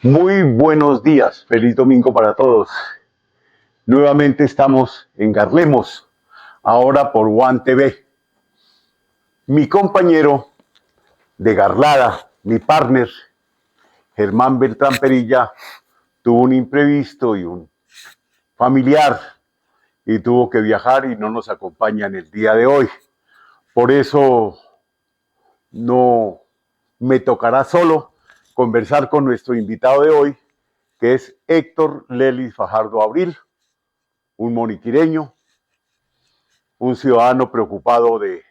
Muy buenos días, feliz domingo para todos. Nuevamente estamos en Garlemos, ahora por One TV. Mi compañero de Garlada, mi partner, Germán Beltrán Perilla, tuvo un imprevisto y un familiar y tuvo que viajar y no nos acompaña en el día de hoy. Por eso no me tocará solo conversar con nuestro invitado de hoy, que es Héctor Lelis Fajardo Abril, un moniquireño, un ciudadano preocupado de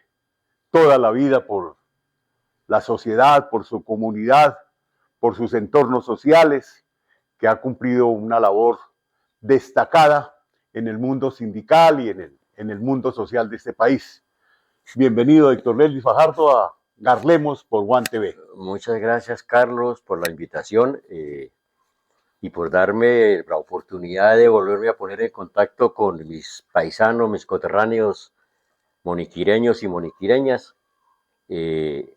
toda la vida por la sociedad, por su comunidad, por sus entornos sociales, que ha cumplido una labor destacada en el mundo sindical y en el mundo social de este país. Bienvenido, Héctor Lelis Fajardo, a Garlemos por One TV. Muchas gracias, Carlos, por la invitación y por darme la oportunidad de volverme a poner en contacto con mis paisanos, mis coterráneos moniquireños y moniquireñas. Eh,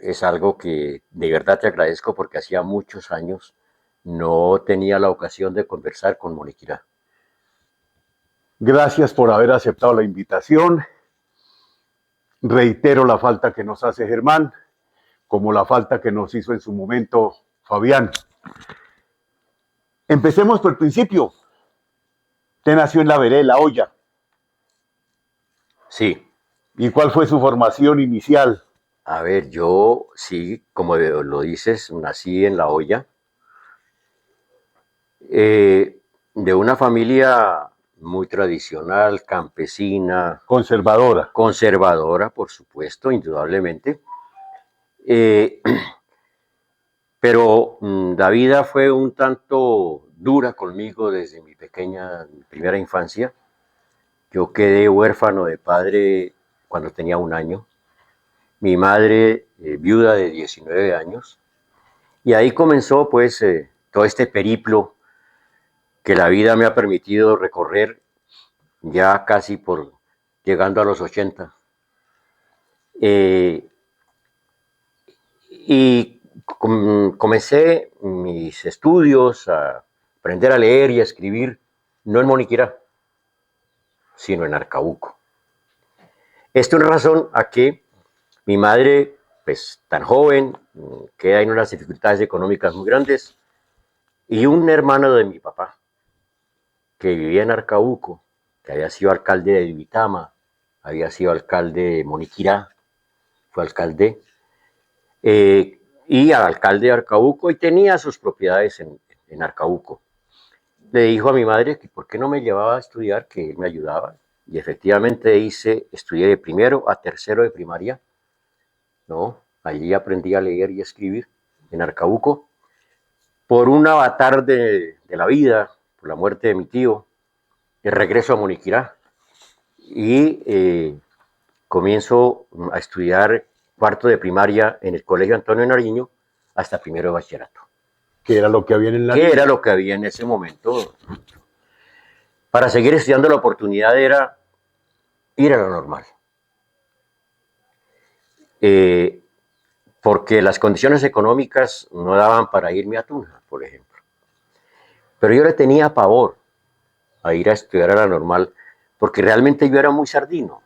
es algo que de verdad te agradezco porque hacía muchos años no tenía la ocasión de conversar con Moniquirá. Gracias por haber aceptado la invitación. Reitero la falta que nos hace Germán, como la falta que nos hizo en su momento Fabián. Empecemos por el principio. Usted nació en La Vereda, La Hoya. Sí, ¿Y cuál fue su formación inicial? a ver, yo sí, como lo dices, nací en La Hoya, de una familia muy tradicional, campesina, Conservadora. conservadora, por supuesto, indudablemente. Eh, pero la vida fue un tanto dura conmigo desde mi primera infancia. Yo quedé huérfano de padre cuando tenía 1 año. Mi madre, viuda de 19 años. Y ahí comenzó pues todo este periplo que la vida me ha permitido recorrer ya casi por llegando a los 80. Eh, y comencé mis estudios a aprender a leer y a escribir, no en Moniquirá, sino en Arcabuco. Esto es razón a que mi madre, pues tan joven, queda en unas dificultades económicas muy grandes, y un hermano de mi papá, que vivía en Arcabuco, que había sido alcalde de Duitama, había sido alcalde de Moniquirá, fue alcalde, y al alcalde de Arcabuco, y tenía sus propiedades en Arcabuco. Le dijo a mi madre que por qué no me llevaba a estudiar, que él me ayudaba, y efectivamente estudié de primero a tercero de primaria, ¿no? Allí aprendí a leer y a escribir en Arcabuco. Por un avatar de la vida, por la muerte de mi tío, regreso a Moniquirá y comienzo a estudiar cuarto de primaria en el Colegio Antonio Nariño hasta primero de bachillerato. Que era lo que había en la ¿Qué niña. era lo que había en ese momento? Para seguir estudiando la oportunidad era ir a la normal. Eh, porque las condiciones económicas no daban para irme a Tunja, por ejemplo. Pero yo le tenía pavor a ir a estudiar a la normal porque realmente yo era muy sardino.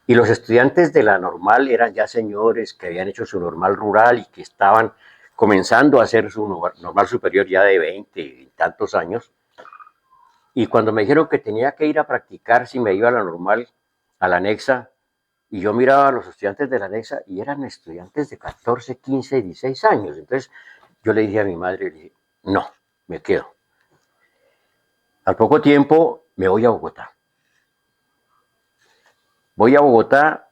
Y los estudiantes de la normal eran ya señores que habían hecho su normal rural y que estaban comenzando a hacer su normal superior ya de 20 y tantos años. Y cuando me dijeron que tenía que ir a practicar si me iba a la normal, a la anexa, y yo miraba a los estudiantes de la anexa y eran estudiantes de 14, 15, 16 años. Entonces yo le dije a mi madre, le dije, no, me quedo. Al poco tiempo me voy a Bogotá. Voy a Bogotá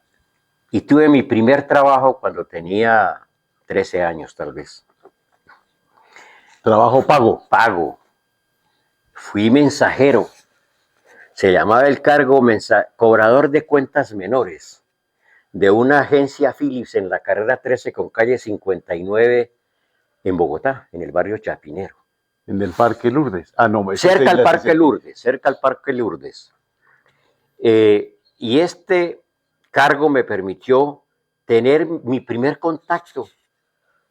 y tuve mi primer trabajo cuando tenía 13 años tal vez. Trabajo pago. Pago. Fui mensajero. Se llamaba el cargo cobrador de cuentas menores de una agencia Philips en la carrera 13 con calle 59 en Bogotá, en el barrio Chapinero. En el Parque Lourdes. Ah, no, eso Cerca al ya sí Parque sé que... Lourdes, cerca al Parque Lourdes. Y este cargo me permitió tener mi primer contacto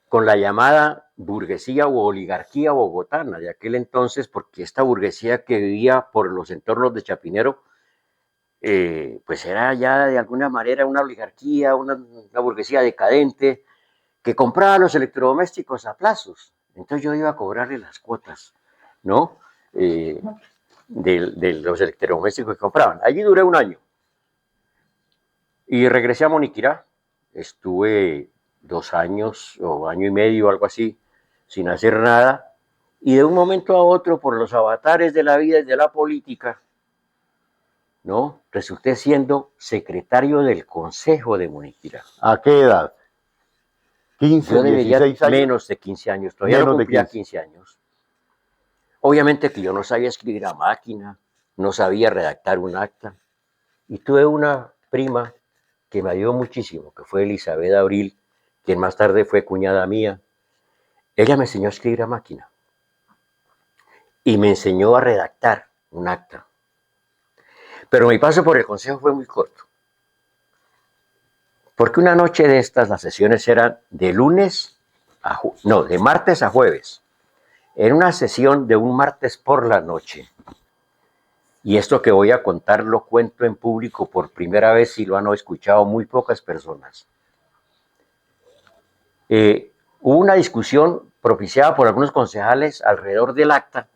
con la llamada burguesía o oligarquía bogotana de aquel entonces, porque esta burguesía que vivía por los entornos de Chapinero, pues era ya de alguna manera una oligarquía, una burguesía decadente, que compraba los electrodomésticos a plazos. Entonces yo iba a cobrarle las cuotas, ¿no? Eh, de los electrodomésticos que compraban. Allí duré un año y regresé a Moniquirá. Estuve 2 años o año y medio, algo así, sin hacer nada. Y de un momento a otro, por los avatares de la vida y de la política, ¿no? Resulté siendo secretario del Consejo de Moniquirá. ¿A qué edad? ¿15, Yo debería 16 años? menos de 15 años, todavía no Menos de cumplía 15. 15 años. Obviamente que yo no sabía escribir a máquina, no sabía redactar un acta. Y tuve una prima que me ayudó muchísimo, que fue Elizabeth Abril, quien más tarde fue cuñada mía. Ella me enseñó a escribir a máquina y me enseñó a redactar un acta. Pero mi paso por el consejo fue muy corto. Porque una noche de estas, las sesiones eran de de martes a jueves. En una sesión de un martes por la noche. Y esto que voy a contar lo cuento en público por primera vez y lo han escuchado muy pocas personas. Hubo una discusión propiciada por algunos concejales alrededor del acta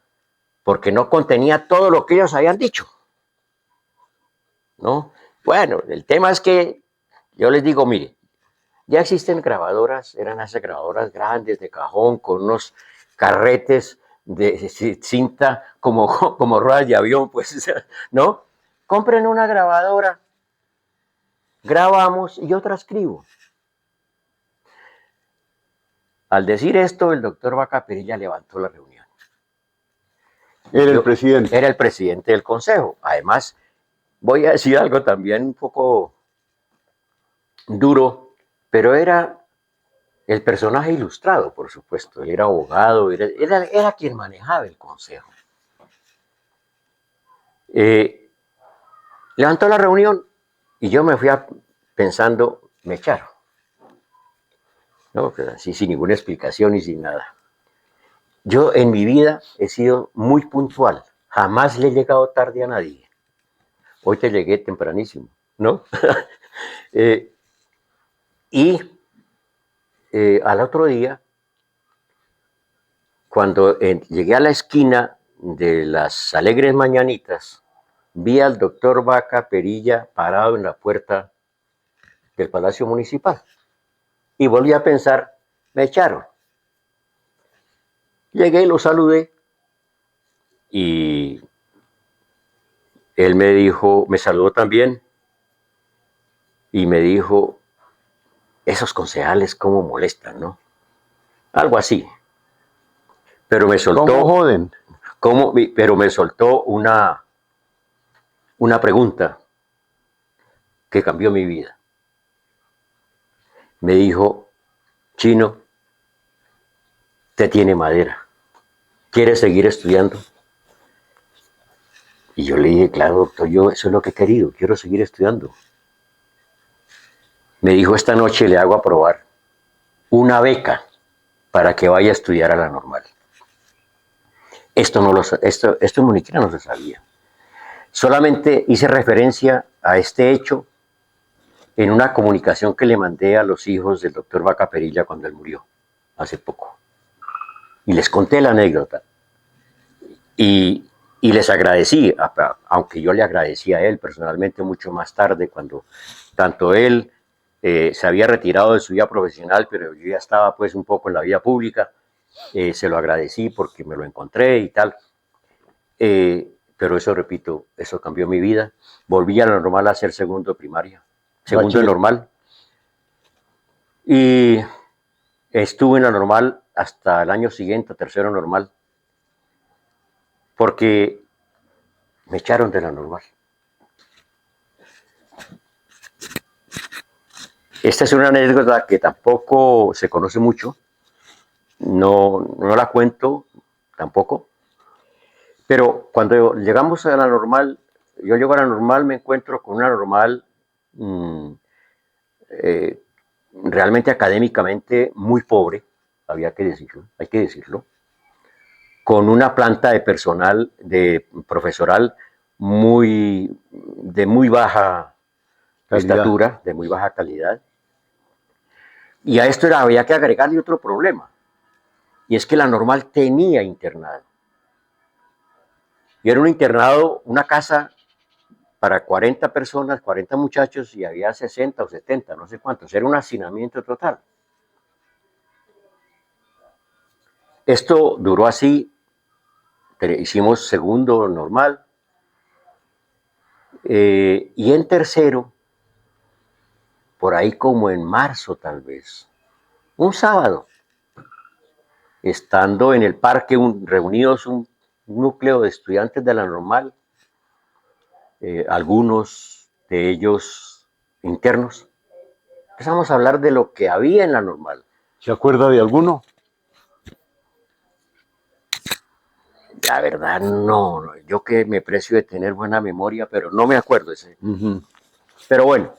porque no contenía todo lo que ellos habían dicho, ¿no? Bueno, el tema es que yo les digo, mire, ya existen grabadoras, eran esas grabadoras grandes de cajón con unos carretes de cinta como ruedas de avión, pues, ¿no? Compren una grabadora, grabamos y yo transcribo. Al decir esto, el doctor Vaca Perilla levantó la reunión. Era el presidente. Era el presidente del consejo. Además, voy a decir algo también un poco duro, pero era el personaje ilustrado, por supuesto. Él era abogado, era quien manejaba el consejo. Levantó la reunión y yo me fui pensando, me echaron. ¿No? Pues así, sin ninguna explicación y sin nada. Yo en mi vida he sido muy puntual. Jamás le he llegado tarde a nadie. Hoy te llegué tempranísimo, ¿no? Al otro día, cuando llegué a la esquina de las Alegres Mañanitas, vi al doctor Vaca Perilla parado en la puerta del Palacio Municipal. Y volví a pensar, me echaron. Llegué y lo saludé y él me dijo, me saludó también y me dijo, esos concejales cómo molestan, ¿no? Algo así. Pero me soltó. ¿Cómo joden? Pero me soltó una pregunta que cambió mi vida. Me dijo, Chino, te tiene madera. ¿Quieres seguir estudiando? Y yo le dije, claro, doctor, yo eso es lo que he querido, quiero seguir estudiando. Me dijo, esta noche le hago aprobar una beca para que vaya a estudiar a la normal. Esto en Moniquirá no se sabía. Solamente hice referencia a este hecho en una comunicación que le mandé a los hijos del doctor Vaca Perilla cuando él murió, hace poco. Y les conté la anécdota. Y les agradecí, aunque yo le agradecí a él personalmente mucho más tarde, cuando tanto él se había retirado de su vida profesional, pero yo ya estaba pues un poco en la vida pública, se lo agradecí porque me lo encontré y tal. Pero eso, repito, eso cambió mi vida. Volví a la normal a hacer segundo de primaria, segundo de normal. Y estuve en la normal hasta el año siguiente, tercero normal, porque me echaron de la normal. Esta es una anécdota que tampoco se conoce mucho, no la cuento tampoco, pero cuando llegamos a la normal, yo llego a la normal, me encuentro con una normal realmente académicamente muy pobre, había que decirlo, hay que decirlo, con una planta de personal, de profesoral de muy baja Calidad. estatura, de muy baja calidad. Y a esto había que agregarle otro problema, y es que la Normal tenía internado. Y era un internado, una casa para 40 personas, 40 muchachos, y había 60 o 70, no sé cuántos. Era un hacinamiento total. Esto duró así, hicimos segundo normal, y en tercero, por ahí como en marzo tal vez, un sábado, estando en el parque reunidos un núcleo de estudiantes de la Normal, algunos de ellos internos, empezamos a hablar de lo que había en la Normal. ¿Se acuerda de alguno? La verdad, no. Yo que me precio de tener buena memoria, pero no me acuerdo ese. Pero bueno.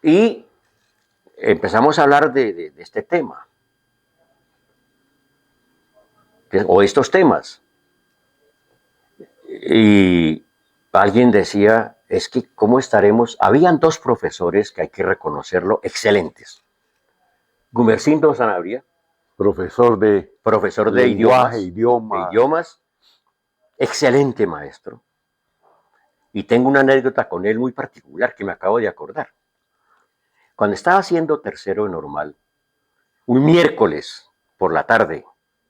Y empezamos a hablar de este tema. O estos temas. Y alguien decía, es que ¿cómo estaremos? Habían dos profesores que hay que reconocerlo, excelentes. Gumercindo Sanabria, Profesor de profesor lenguaje, de idiomas. idiomas, excelente maestro. Y tengo una anécdota con él muy particular que me acabo de acordar. Cuando estaba haciendo tercero de normal, un miércoles por la tarde,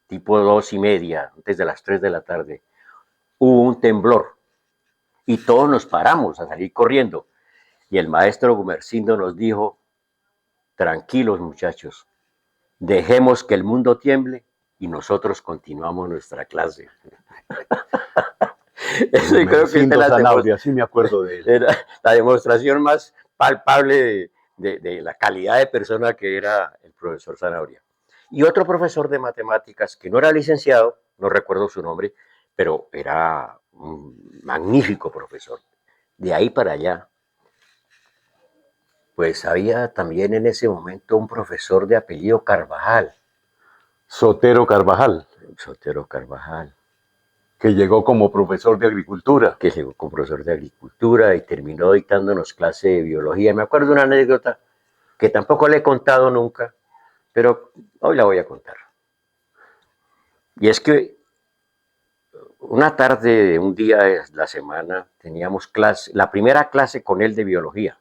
tipo 2:30, antes de las 3 de la tarde, hubo un temblor y todos nos paramos a salir corriendo. Y el maestro Gumercindo nos dijo, tranquilos muchachos, dejemos que el mundo tiemble y nosotros continuamos nuestra clase. Eso creo que Gumercindo Sanabria, sí me acuerdo de él. era la demostración más palpable de la calidad de persona que era el profesor Sanabria. Y otro profesor de matemáticas que no era licenciado, no recuerdo su nombre, pero era un magnífico profesor. De ahí para allá, pues había también en ese momento un profesor de apellido Carvajal, Sotero Carvajal, Sotero Carvajal, que llegó como profesor de agricultura. que llegó como profesor de agricultura y terminó dictándonos clase de biología. Me acuerdo de una anécdota que tampoco le he contado nunca, pero hoy la voy a contar. Y es que una tarde de un día de la semana teníamos clase, la primera clase con él de biología.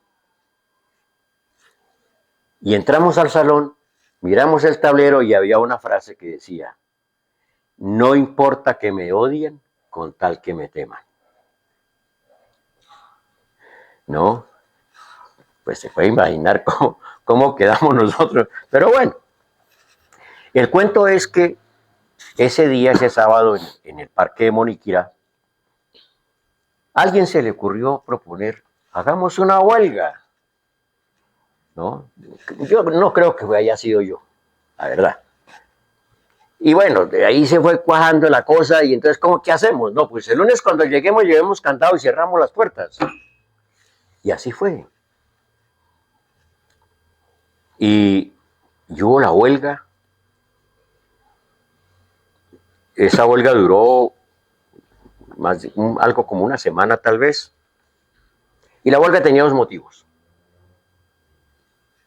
Y entramos al salón, miramos el tablero y había una frase que decía, no importa que me odien con tal que me teman. ¿No? Pues se puede imaginar cómo quedamos nosotros. Pero bueno, el cuento es que ese día, ese sábado, en el parque de Moniquirá, a alguien se le ocurrió proponer, hagamos una huelga. ¿No? Yo no creo que haya sido yo, la verdad. Y bueno, de ahí se fue cuajando la cosa y entonces, ¿qué hacemos? No, pues el lunes cuando lleguemos cantado y cerramos las puertas. Y así fue. Y hubo la huelga. Esa huelga duró algo como una semana tal vez. Y la huelga tenía dos motivos.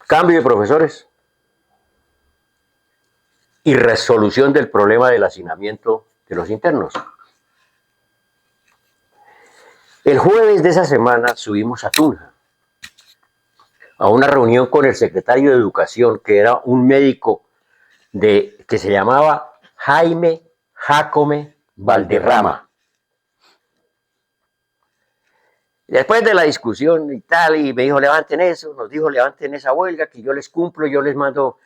Cambio de profesores y resolución del problema del hacinamiento de los internos. El jueves de esa semana subimos a Tunja a una reunión con el secretario de Educación, que era un médico que se llamaba Jaime Jacome Valderrama. Después de la discusión y tal, y me dijo, levanten eso, nos dijo, levanten esa huelga, que yo les cumplo, yo les mando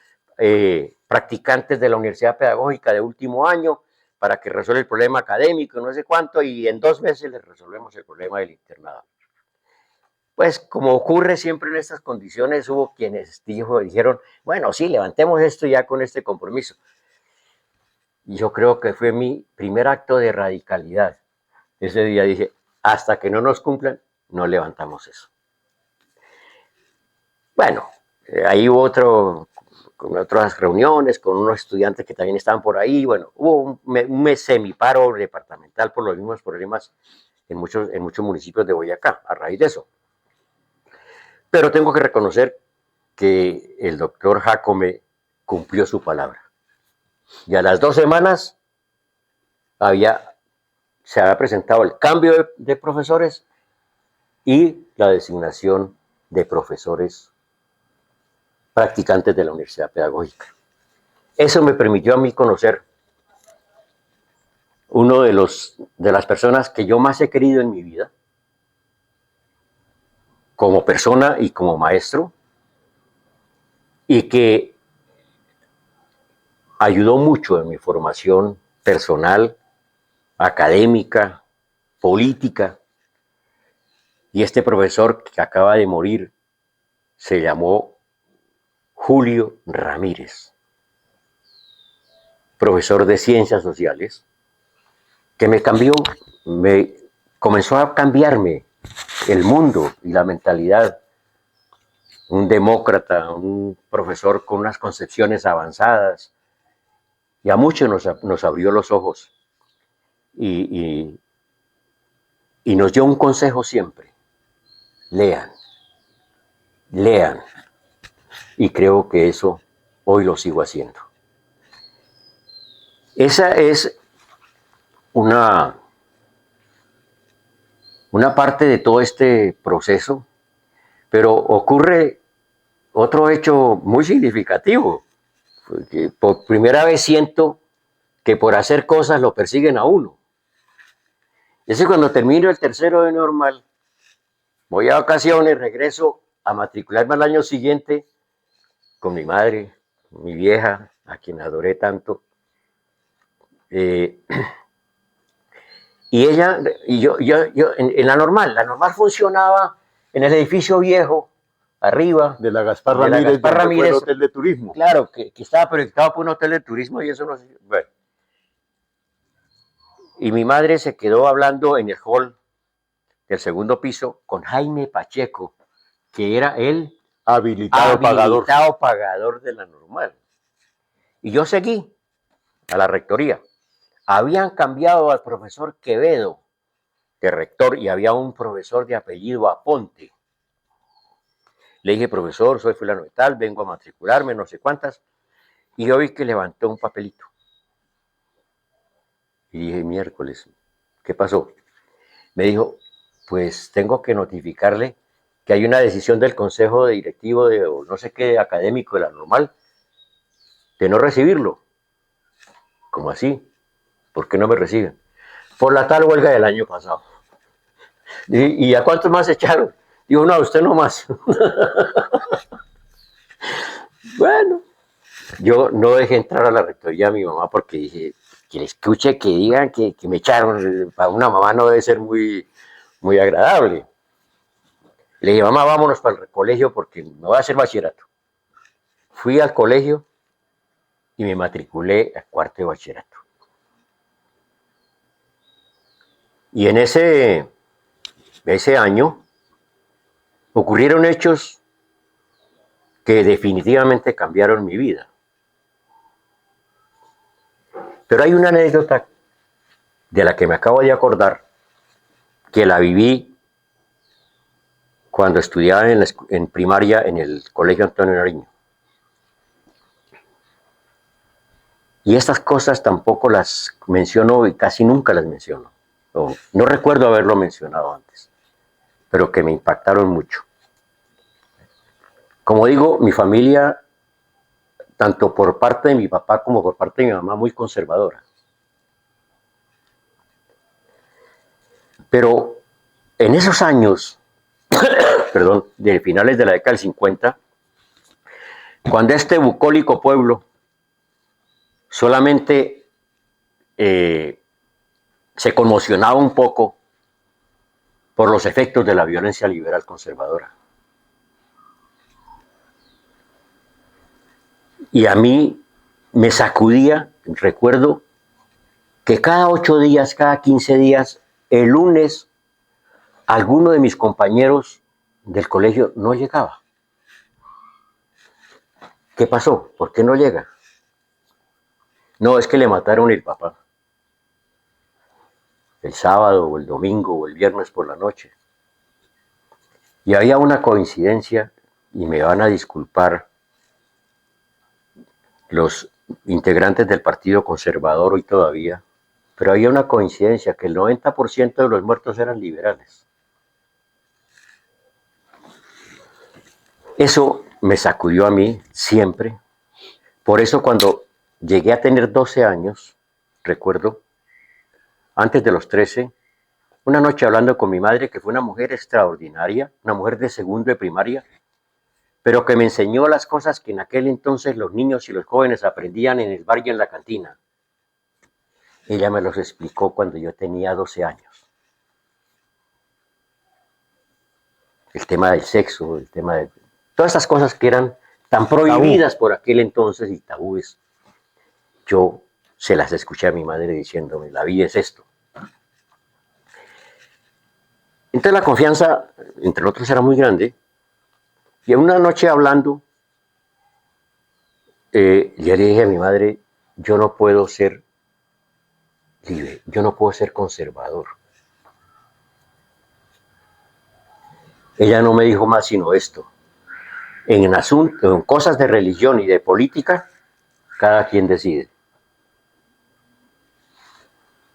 practicantes de la Universidad Pedagógica de último año para que resuelva el problema académico, no sé cuánto, y en 2 meses les resolvemos el problema del internado. Pues como ocurre siempre en estas condiciones, hubo quienes dijeron, bueno, sí, levantemos esto ya con este compromiso. Y yo creo que fue mi primer acto de radicalidad. Ese día dije, hasta que no nos cumplan, no levantamos eso. Bueno, ahí hubo con otras reuniones, con unos estudiantes que también estaban por ahí. Bueno, hubo un semiparo departamental por los mismos problemas en muchos municipios de Boyacá, a raíz de eso. Pero tengo que reconocer que el doctor Jacome cumplió su palabra. Y a las 2 semanas se había presentado el cambio de profesores y la designación de profesores practicantes de la Universidad Pedagógica. Eso me permitió a mí conocer uno de las personas que yo más he querido en mi vida, como persona y como maestro, y que ayudó mucho en mi formación personal, académica, política. Y este profesor que acaba de morir se llamó Julio Ramírez, profesor de Ciencias Sociales, que me comenzó a cambiarme el mundo y la mentalidad. Un demócrata, un profesor con unas concepciones avanzadas, y a muchos nos abrió los ojos y nos dio un consejo siempre: lean, lean. Y creo que eso hoy lo sigo haciendo. Esa es una parte de todo este proceso, pero ocurre otro hecho muy significativo, porque por primera vez siento que por hacer cosas lo persiguen a uno. Es cuando termino el tercero de normal, voy a vacaciones, regreso a matricularme al año siguiente con mi madre, mi vieja, a quien adoré tanto. Y ella, y yo en la normal funcionaba en el edificio viejo, arriba. De la Gaspar Ramírez, Ramírez, el hotel de turismo. Claro, que estaba proyectado por un hotel de turismo y eso no sé. Bueno. Y mi madre se quedó hablando en el hall del segundo piso con Jaime Pacheco, que era el habilitado pagador de la normal. Y yo seguí a la rectoría. Habían cambiado al profesor Quevedo de rector y había un profesor de apellido Aponte. Le dije: profesor, soy fulano de tal, vengo a matricularme, no sé cuántas. Y yo vi que levantó un papelito. Y dije: miércoles, ¿qué pasó? Me dijo: pues tengo que notificarle que hay una decisión del consejo de directivo de no sé qué académico de la normal de no recibirlo. ¿Cómo así? ¿Por qué no me reciben? Por la tal huelga del año pasado. ¿Y a cuántos más echaron? Digo: no, a usted no más. Bueno, yo no dejé entrar a la rectoría a mi mamá porque dije: que le escuche, que digan que me echaron. Para una mamá no debe ser muy, muy agradable. Le dije: mamá, vámonos para el colegio porque me voy a hacer bachillerato. Fui al colegio y me matriculé a cuarto de bachillerato. Y en ese año ocurrieron hechos que definitivamente cambiaron mi vida. Pero hay una anécdota de la que me acabo de acordar, que la viví cuando estudiaba en primaria en el Colegio Antonio Nariño. Y estas cosas tampoco las menciono y casi nunca las menciono. No recuerdo haberlo mencionado antes, pero que me impactaron mucho. Como digo, mi familia, tanto por parte de mi papá como por parte de mi mamá, muy conservadora. Pero en esos años, perdón, de finales de la década del 50, cuando este bucólico pueblo solamente se conmocionaba un poco por los efectos de la violencia liberal conservadora. Y a mí me sacudía, recuerdo, que cada 8 días, cada 15 días, el lunes, alguno de mis compañeros del colegio no llegaba. ¿Qué pasó? ¿Por qué no llega? No, es que le mataron el papá. El sábado o el domingo o el viernes por la noche. Y había una coincidencia, y me van a disculpar los integrantes del Partido Conservador hoy todavía, pero había una coincidencia que el 90% de los muertos eran liberales. Eso me sacudió a mí siempre. Por eso cuando llegué a tener 12 años, recuerdo, antes de los 13, una noche hablando con mi madre, que fue una mujer extraordinaria, una mujer de segundo de primaria, pero que me enseñó las cosas que en aquel entonces los niños y los jóvenes aprendían en el bar y en la cantina. Ella me los explicó cuando yo tenía 12 años. El tema del sexo, el tema de todas esas cosas que eran tan prohibidas por aquel entonces y tabúes. Yo se las escuché a mi madre diciéndome, la vida es esto. Entonces la confianza entre nosotros era muy grande. Y una noche hablando, yo le dije a mi madre, yo no puedo ser libre, yo no puedo ser conservador. Ella no me dijo más sino esto. En cosas de religión y de política, cada quien decide.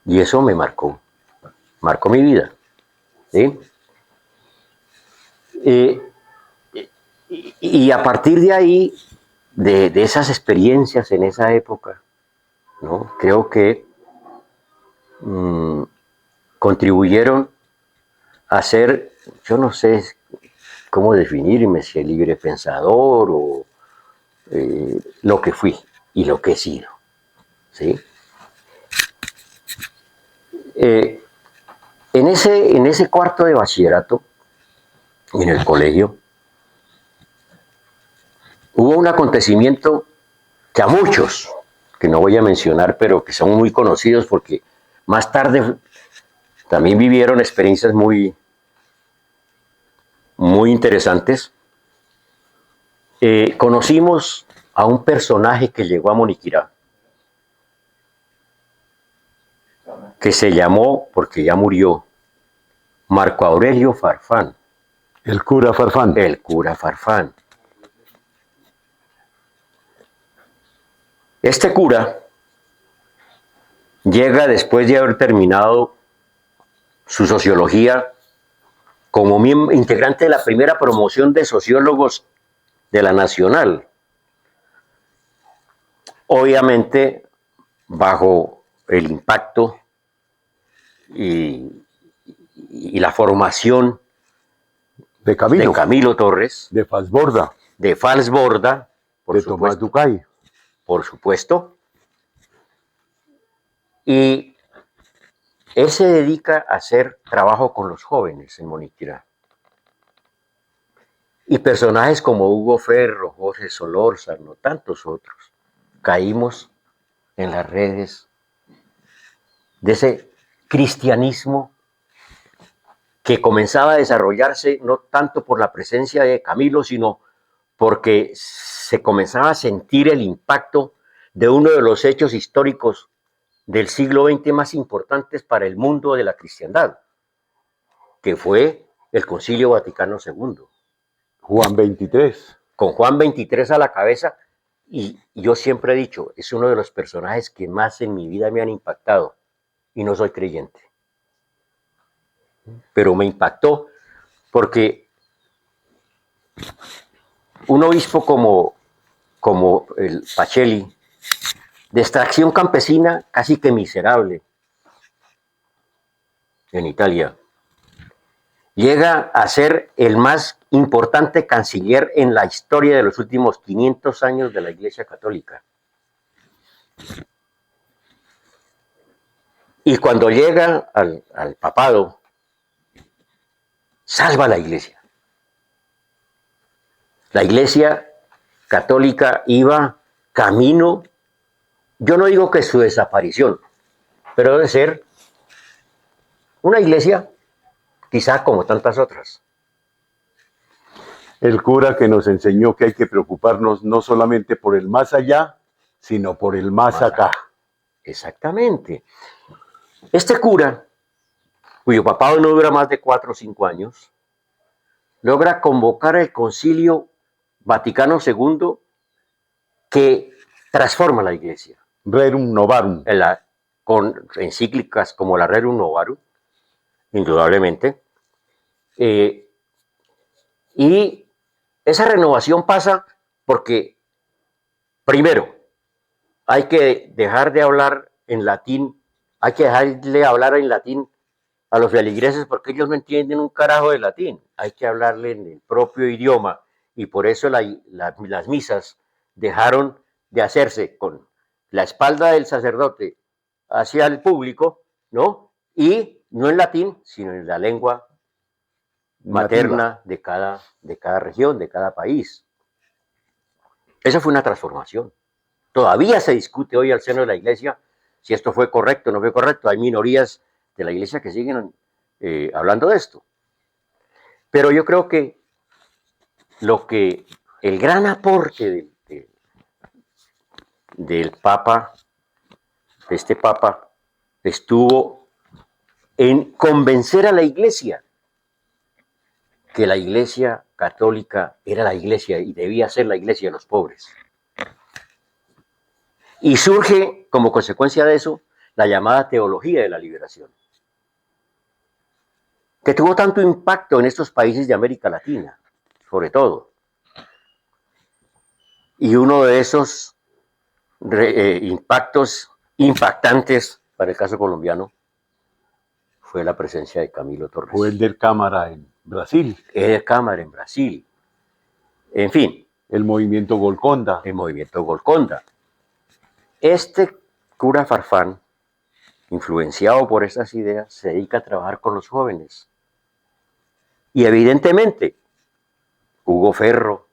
Y eso me marcó mi vida. ¿Sí? Y a partir de ahí, de esas experiencias en esa época, ¿no? Creo que contribuyeron a ser, yo no sé cómo definirme, si el libre pensador o lo que fui y lo que he sido. ¿Sí? En ese cuarto de bachillerato, en el colegio, hubo un acontecimiento que a muchos, que no voy a mencionar, pero que son muy conocidos porque más tarde también vivieron experiencias muy interesantes. Conocimos a un personaje que llegó a Moniquirá, que se llamó, porque ya murió, Marco Aurelio Farfán. El cura Farfán. El cura Farfán. Este cura llega después de haber terminado su sociología como integrante de la primera promoción de sociólogos de la Nacional. Obviamente, bajo el impacto y la formación De Camilo Torres, de Falsborda, de Falsborda, de Tomás Ducay, por supuesto, y él se dedica a hacer trabajo con los jóvenes en Moniquirá. Y personajes como Hugo Ferro, Jorge Solórzano, tantos otros, caímos en las redes de ese cristianismo que comenzaba a desarrollarse no tanto por la presencia de Camilo, sino porque se comenzaba a sentir el impacto de uno de los hechos históricos del siglo XX más importantes para el mundo de la cristiandad, que fue el Concilio Vaticano II. Juan 23. Con Juan 23 a la cabeza, y yo siempre he dicho, es uno de los personajes que más en mi vida me han impactado, y no soy creyente. Pero me impactó porque un obispo como el Pacelli, de extracción campesina casi que miserable en Italia, llega a ser el más importante canciller en la historia de los últimos 500 años de la Iglesia Católica. Y cuando llega al papado, salva a la Iglesia. La Iglesia Católica iba camino, yo no digo que su desaparición, pero debe ser una iglesia quizá como tantas otras. El cura que nos enseñó que hay que preocuparnos no solamente por el más allá, sino por el más acá. Exactamente. Este cura, cuyo papado no dura más de 4 o 5 años, logra convocar el Concilio Vaticano II que transforma la iglesia. Rerum novarum. Con encíclicas como la Rerum Novarum, indudablemente. Y esa renovación pasa porque, primero, hay que dejar de hablar en latín, hay que dejarle hablar en latín a los feligreses porque ellos no entienden un carajo de latín. Hay que hablarle en el propio idioma y por eso las misas dejaron de hacerse con la espalda del sacerdote hacia el público, ¿no? Y no en latín, sino en la lengua materna de cada región, de cada país. Esa fue una transformación. Todavía se discute hoy al seno de la iglesia si esto fue correcto o no fue correcto. Hay minorías de la iglesia que siguen hablando de esto. Pero yo creo que el gran aporte del Papa, de este Papa, estuvo en convencer a la iglesia que la iglesia católica era la iglesia y debía ser la iglesia de los pobres. Y surge, como consecuencia de eso, la llamada teología de la liberación, que tuvo tanto impacto en estos países de América Latina, sobre todo. Y uno de esos impactos impactantes para el caso colombiano fue la presencia de Camilo Torres. Fue el del Cámara en Brasil. El Cámara en Brasil. En fin. El movimiento Golconda. El movimiento Golconda. Este cura Farfán, influenciado por esas ideas, se dedica a trabajar con los jóvenes. Y evidentemente, Hugo Ferro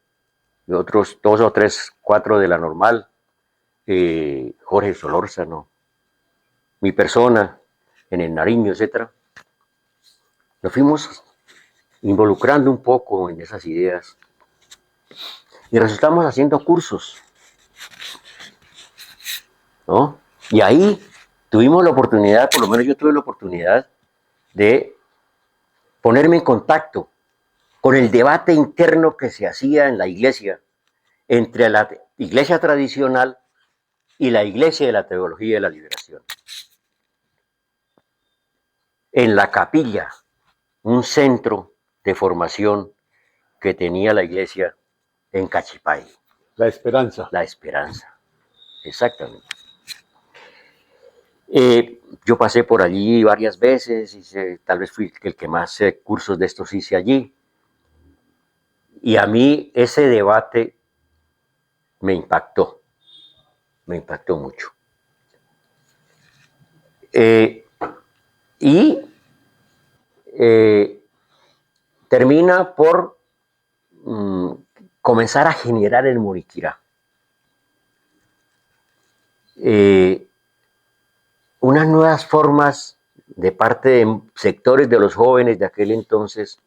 y otros 2 o 3, 4 de la normal, Jorge Solórzano, mi persona en el Nariño, etc. Nos fuimos involucrando un poco en esas ideas y resultamos haciendo cursos, ¿no? Y ahí tuvimos la oportunidad, por lo menos yo tuve la oportunidad de ponerme en contacto con el debate interno que se hacía en la iglesia entre la iglesia tradicional y la iglesia de la teología de la liberación. En la capilla, un centro de formación que tenía la iglesia en Cachipay. La Esperanza. La Esperanza, exactamente. Yo pasé por allí varias veces, tal vez fui el que más cursos de estos hice allí. Y a mí ese debate me impactó mucho. Termina por comenzar a generar el Muriquirá. Unas nuevas formas de parte de sectores de los jóvenes de aquel entonces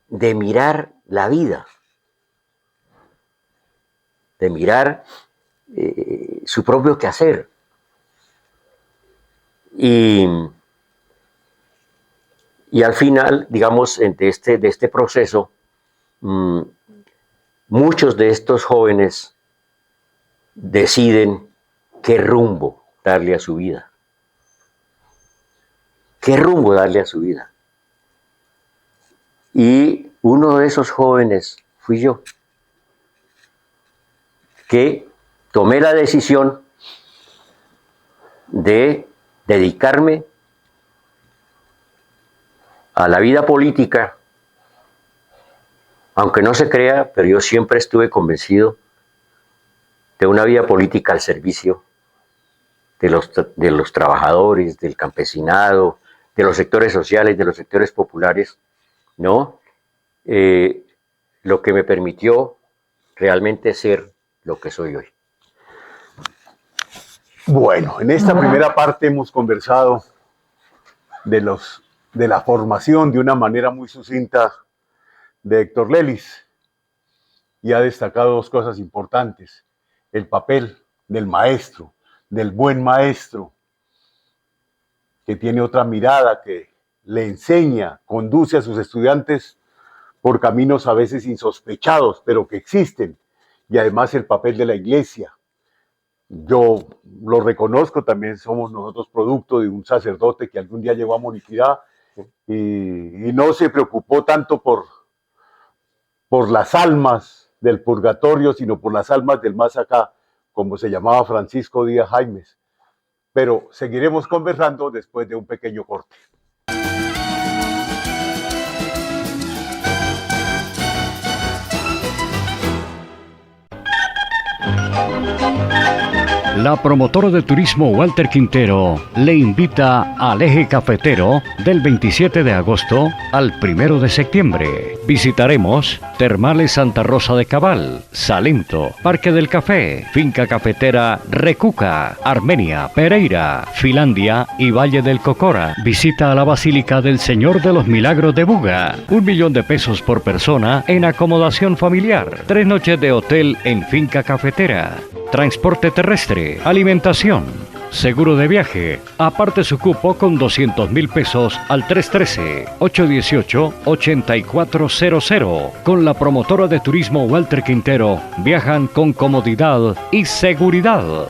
de mirar la vida, de mirar su propio quehacer. Y al final, digamos, de este proceso, muchos de estos jóvenes deciden qué rumbo darle a su vida. ¿Qué rumbo darle a su vida? Y uno de esos jóvenes fui yo, que tomé la decisión de dedicarme a la vida política, aunque no se crea, pero yo siempre estuve convencido de una vida política al servicio de los trabajadores, del campesinado, de los sectores sociales, de los sectores populares, ¿no? Lo que me permitió realmente ser lo que soy hoy. Bueno, en esta primera parte hemos conversado de la formación de una manera muy sucinta de Héctor Lelis. y ha destacado dos cosas importantes: el papel del maestro, del buen maestro, que tiene otra mirada, que le enseña, conduce a sus estudiantes por caminos a veces insospechados, pero que existen, y además el papel de la iglesia. Yo lo reconozco, también somos nosotros producto de un sacerdote que algún día llegó a Moniquirá y no se preocupó tanto por las almas del purgatorio, sino por las almas del más acá, como se llamaba Francisco Díaz Jaimes. Pero seguiremos conversando después de un pequeño corte. La promotora de turismo Walter Quintero le invita al Eje Cafetero del 27 de agosto al 1 de septiembre. Visitaremos Termales Santa Rosa de Cabal, Salento, Parque del Café, Finca Cafetera Recuca, Armenia, Pereira, Finlandia y Valle del Cocora. Visita a la Basílica del Señor de los Milagros de Buga. 1 millón de pesos por persona en acomodación familiar. 3 noches de hotel en Finca Cafetera. Transporte terrestre, alimentación, seguro de viaje. Aparte su cupo con 200,000 pesos al 313-818-8400. Con la promotora de turismo Walter Quintero, viajan con comodidad y seguridad.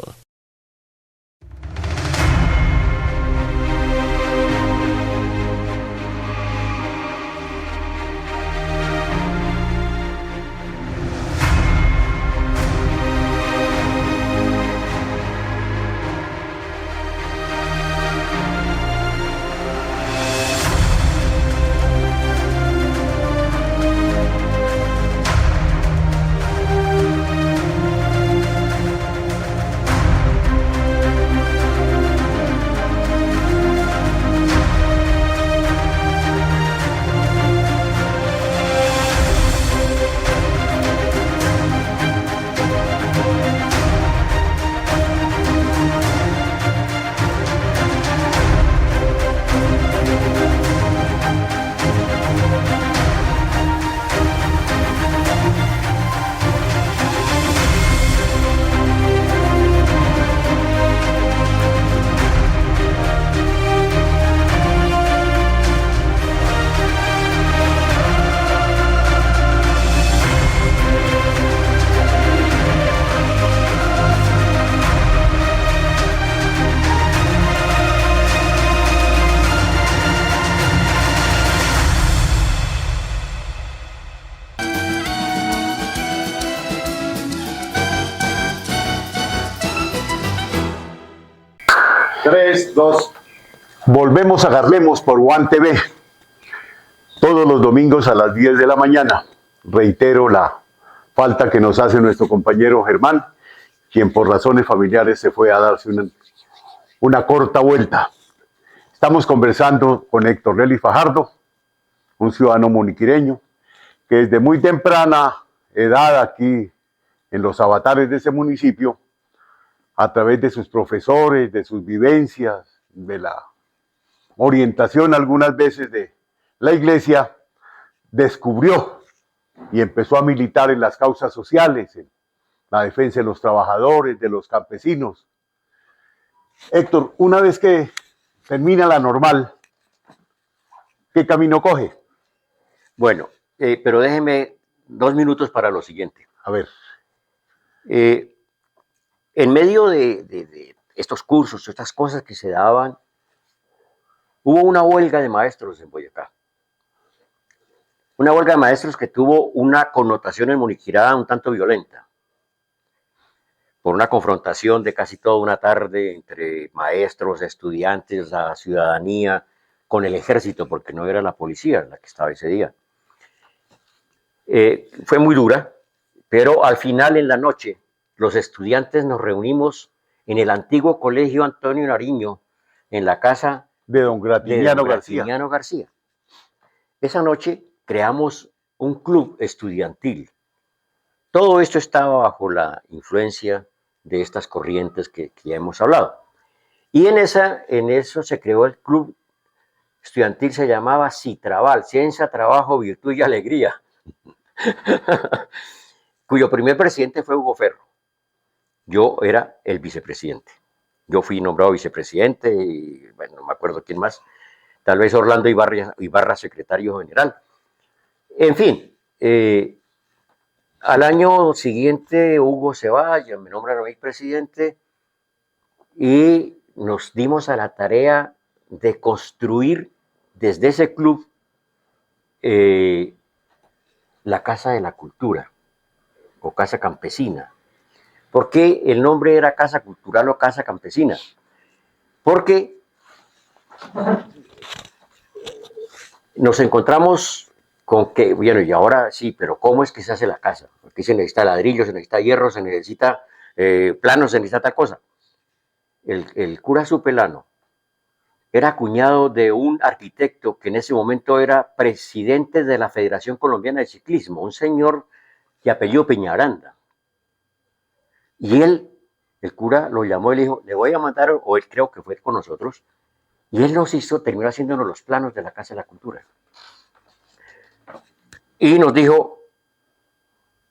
Tres, dos. Volvemos a Garlemos por One TV. Todos los domingos a las 10 de la mañana. Reitero la falta que nos hace nuestro compañero Germán, quien por razones familiares se fue a darse una corta vuelta. Estamos conversando con Héctor Nelly Fajardo, un ciudadano moniquireño, que desde muy temprana edad aquí en los avatares de ese municipio, a través de sus profesores, de sus vivencias, de la orientación algunas veces de la iglesia, descubrió y empezó a militar en las causas sociales, en la defensa de los trabajadores, de los campesinos. Héctor, una vez que termina la normal, ¿qué camino coge? Bueno, pero déjeme 2 minutos para lo siguiente. A ver. En medio de estos cursos, estas cosas que se daban, hubo una huelga de maestros en Boyacá. Una huelga de maestros que tuvo una connotación en Moniquirá un tanto violenta, por una confrontación de casi toda una tarde entre maestros, estudiantes, la ciudadanía, con el ejército, porque no era la policía la que estaba ese día. Fue muy dura, pero al final, en la noche, los estudiantes nos reunimos en el antiguo Colegio Antonio Nariño, en la casa de don Gratiniano García. Esa noche creamos un club estudiantil. Todo esto estaba bajo la influencia de estas corrientes que ya hemos hablado. Y en eso se creó el club estudiantil, se llamaba CITRAVAL, Ciencia, Trabajo, Virtud y Alegría. cuyo primer presidente fue Hugo Ferro. Yo era el vicepresidente. Yo fui nombrado vicepresidente y, bueno, no me acuerdo quién más, tal vez Orlando Ibarra secretario general. En fin, al año siguiente Hugo se va, me nombran a mí presidente y nos dimos a la tarea de construir desde ese club la Casa de la Cultura o Casa Campesina. ¿Por qué el nombre era Casa Cultural o Casa Campesina? Porque nos encontramos con que, bueno, y ahora sí, pero ¿cómo es que se hace la casa? Porque se necesita ladrillo, se necesita hierro, se necesita plano, se necesita tal cosa. El cura Supelano era cuñado de un arquitecto que en ese momento era presidente de la Federación Colombiana de Ciclismo, un señor de apellido Peñaranda. Y él, el cura, lo llamó y le dijo, le voy a mandar, o él creo que fue con nosotros, y él terminó haciéndonos los planos de la Casa de la Cultura. Y nos dijo,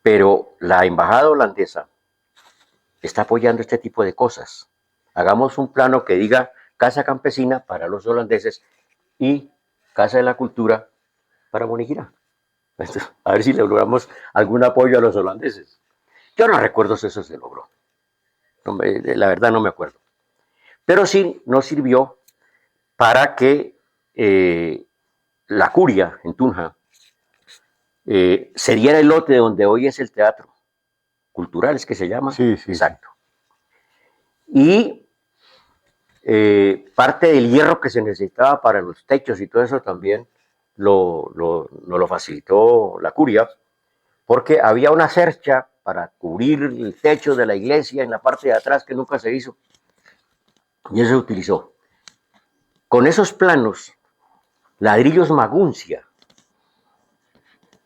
pero la embajada holandesa está apoyando este tipo de cosas. Hagamos un plano que diga Casa Campesina para los holandeses y Casa de la Cultura para Moniquirá. A ver si le logramos algún apoyo a los holandeses. Yo no recuerdo si eso se logró. La verdad no me acuerdo. Pero sí nos sirvió para que la curia en Tunja se diera el lote donde hoy es el teatro cultural, es que se llama. Sí, sí. Exacto. Y parte del hierro que se necesitaba para los techos y todo eso también nos lo facilitó la curia, porque había una cercha para cubrir el techo de la iglesia en la parte de atrás que nunca se hizo, y eso se utilizó. Con esos planos, Ladrillos Maguncia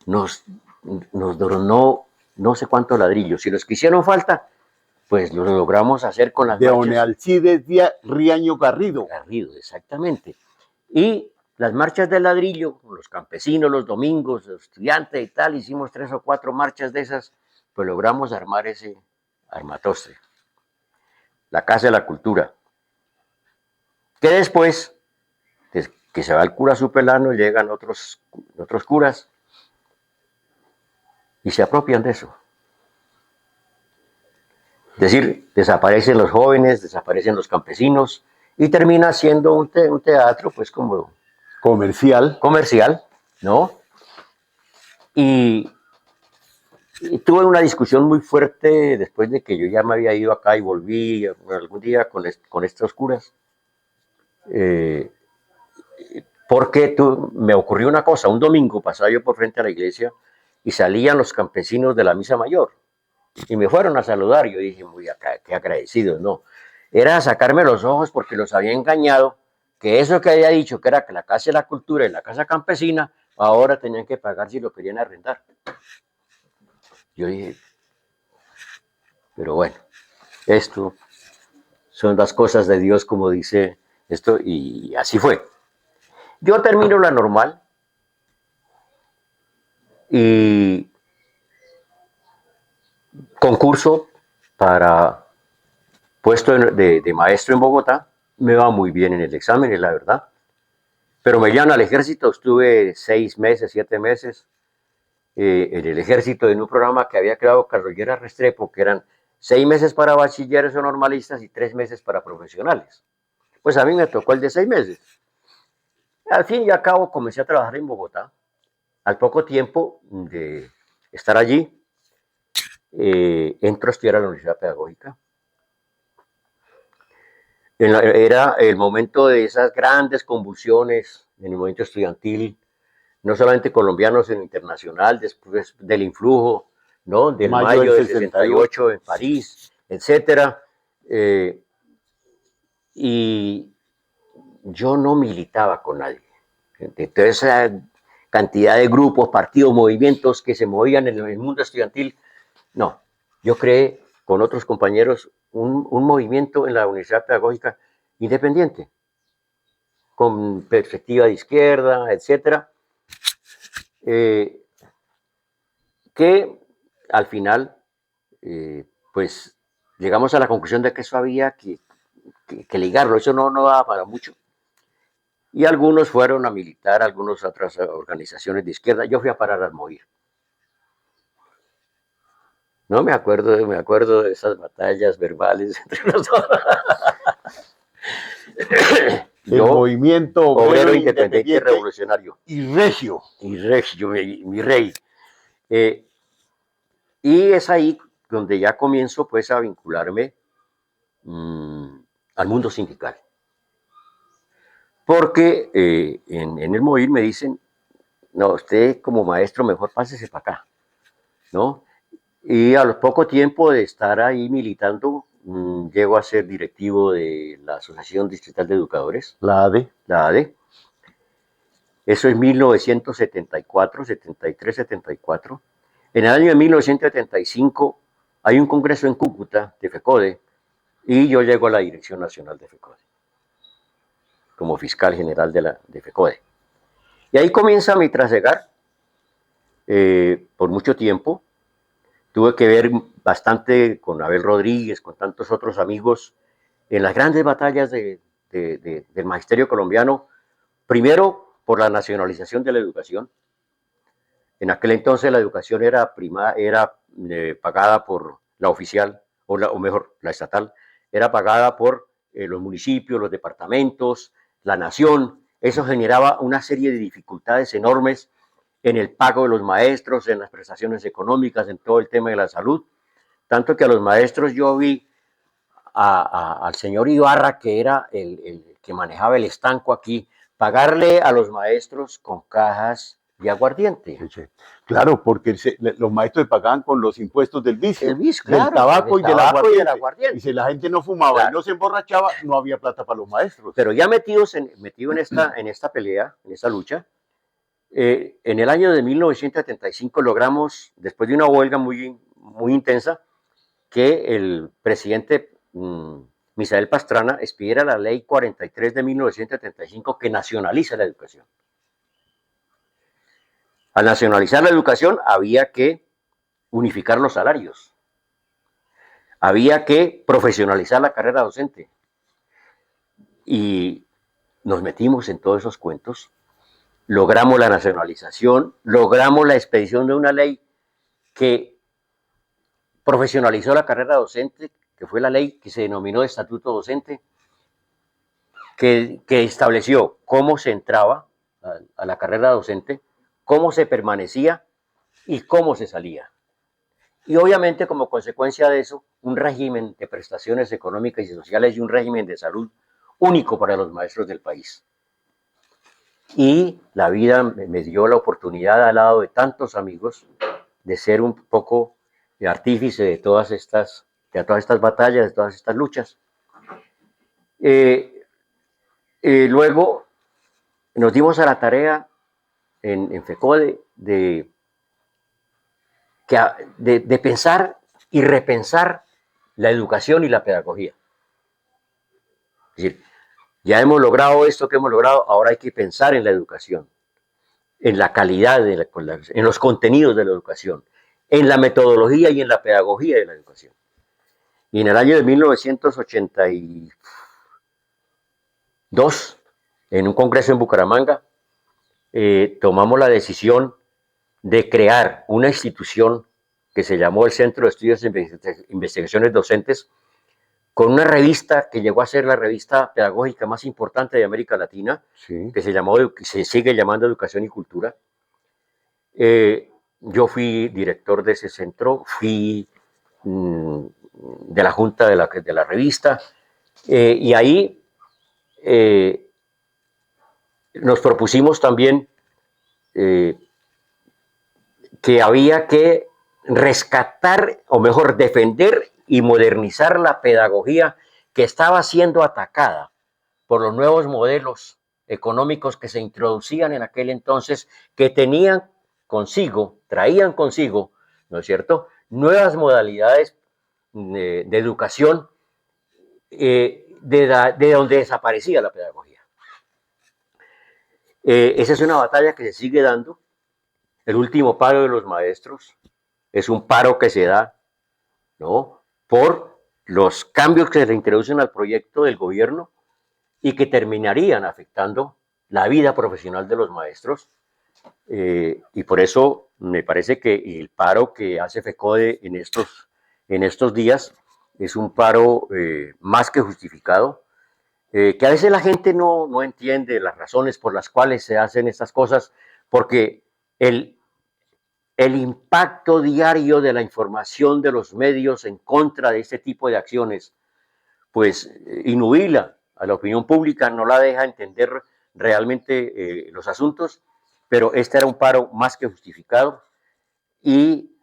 nos donó no sé cuántos ladrillos. Si los que hicieron falta, pues los logramos hacer con las De marchas. Don Alcides Riaño Garrido. Garrido, exactamente. Y las marchas de ladrillo, los campesinos, los domingos, los estudiantes y tal, hicimos 3 o 4 marchas de esas, pues logramos armar ese armatoste. La Casa de la Cultura. Que después, que se va el cura Supelano, llegan otros curas y se apropian de eso. Es decir, desaparecen los jóvenes, desaparecen los campesinos y termina siendo un teatro, pues como comercial, ¿no? Y tuve una discusión muy fuerte después de que yo ya me había ido acá y volví algún día con estos curas. Porque me ocurrió una cosa, un domingo pasaba yo por frente a la iglesia y salían los campesinos de la misa mayor y me fueron a saludar. Yo dije, muy acá, qué agradecidos, no. Era sacarme los ojos porque los había engañado, que eso que había dicho, que era que la Casa de la Cultura y la Casa Campesina, ahora tenían que pagar si lo querían arrendar. Yo dije, pero bueno, esto son las cosas de Dios, como dice esto, y así fue. Yo termino la normal y concurso para puesto de maestro en Bogotá. Me va muy bien en el examen, es la verdad. Pero me llaman al ejército, estuve 6 meses, 7 meses en el ejército en un programa que había creado Carrollera Restrepo, que eran 6 meses para bachilleres o normalistas y 3 meses para profesionales. Pues a mí me tocó el de 6 meses. Al fin y al cabo comencé a trabajar en Bogotá. Al poco tiempo de estar allí, entro a estudiar a la Universidad Pedagógica. Era el momento de esas grandes convulsiones en el movimiento estudiantil, no solamente colombiano, sino internacional, después del influjo, ¿no? Del mayo del 68 en París, etc. Y yo no militaba con nadie. De toda esa cantidad de grupos, partidos, movimientos que se movían en el mundo estudiantil, no. Yo creé con otros compañeros un movimiento en la Universidad Pedagógica independiente, con perspectiva de izquierda, etc., que al final, pues llegamos a la conclusión de que eso había que ligarlo, eso no daba para mucho. Y algunos fueron a militar, algunos a otras organizaciones de izquierda. Yo fui a parar al MOIR. No me acuerdo de esas batallas verbales entre nosotros. El Yo, movimiento obrero independiente revolucionario. y regio. Y regio, mi rey. Y es ahí donde ya comienzo pues a vincularme al mundo sindical. Porque en el MOIR me dicen, no, usted como maestro mejor pásese para acá, ¿no? Y a lo poco tiempo de estar ahí militando, llego a ser directivo de la Asociación Distrital de Educadores, La ADE. la ADE. Eso es 1974, 73, 74. En el año de 1975 hay un congreso en Cúcuta de FECODE y yo llego a la Dirección Nacional de FECODE como fiscal general de FECODE. Y ahí comienza mi trasegar por mucho tiempo. Tuve que ver bastante con Abel Rodríguez, con tantos otros amigos, en las grandes batallas del magisterio colombiano, primero por la nacionalización de la educación. En aquel entonces la educación era pagada por la oficial, o mejor, la estatal, era pagada por los municipios, los departamentos, la nación. Eso generaba una serie de dificultades enormes en el pago de los maestros, en las prestaciones económicas, en todo el tema de la salud. Tanto que a los maestros yo vi al señor Ibarra, que era el que manejaba el estanco aquí, pagarle a los maestros con cajas de aguardiente. Claro, porque los maestros pagaban con los impuestos del vicio, El vicio, claro, del tabaco y del aguardiente. aguardiente. Y si la gente no fumaba Claro. y no se emborrachaba, no había plata para los maestros. Pero ya metido en esta pelea, en esta lucha, en el año de 1975 logramos, después de una huelga muy intensa, que el presidente Misael Pastrana expidiera la ley 43 de 1975 que nacionaliza la educación. Al nacionalizar la educación había que unificar los salarios, había que profesionalizar la carrera docente y nos metimos en todos esos cuentos, logramos la nacionalización, logramos la expedición de una ley que profesionalizó la carrera docente, que fue la ley que se denominó de Estatuto Docente, que estableció cómo se entraba a la carrera docente, cómo se permanecía y cómo se salía. Y obviamente como consecuencia de eso, un régimen de prestaciones económicas y sociales y un régimen de salud único para los maestros del país. Y la vida me dio la oportunidad al lado de tantos amigos de ser un poco de artífice de todas estas batallas, de todas estas luchas. Luego nos dimos a la tarea en FECODE de pensar y repensar la educación y la pedagogía. Es decir, ya hemos logrado esto que hemos logrado, ahora hay que pensar en la educación, en la calidad, en los contenidos de la educación, en la metodología y en la pedagogía de la educación. Y en el año de 1982, en un congreso en Bucaramanga, tomamos la decisión de crear una institución que se llamó el Centro de Estudios e Investigaciones Docentes, con una revista que llegó a ser la revista pedagógica más importante de América Latina, Sí. que se sigue llamando Educación y Cultura. Yo fui director de ese centro, fui de la junta de la revista, y ahí nos propusimos también que había que rescatar, o mejor, defender y modernizar la pedagogía que estaba siendo atacada por los nuevos modelos económicos que se introducían en aquel entonces, que traían consigo, ¿no es cierto?, nuevas modalidades de educación de donde desaparecía la pedagogía. Esa es una batalla que se sigue dando. El último paro de los maestros es un paro que se da, ¿no?, por los cambios que se le introducen al proyecto del gobierno y que terminarían afectando la vida profesional de los maestros. Y por eso me parece que el paro que hace FECODE en estos días es un paro más que justificado, que a veces la gente no entiende las razones por las cuales se hacen estas cosas, porque el impacto diario de la información de los medios en contra de este tipo de acciones, pues inhubila a la opinión pública, no la deja entender realmente los asuntos, pero este era un paro más que justificado y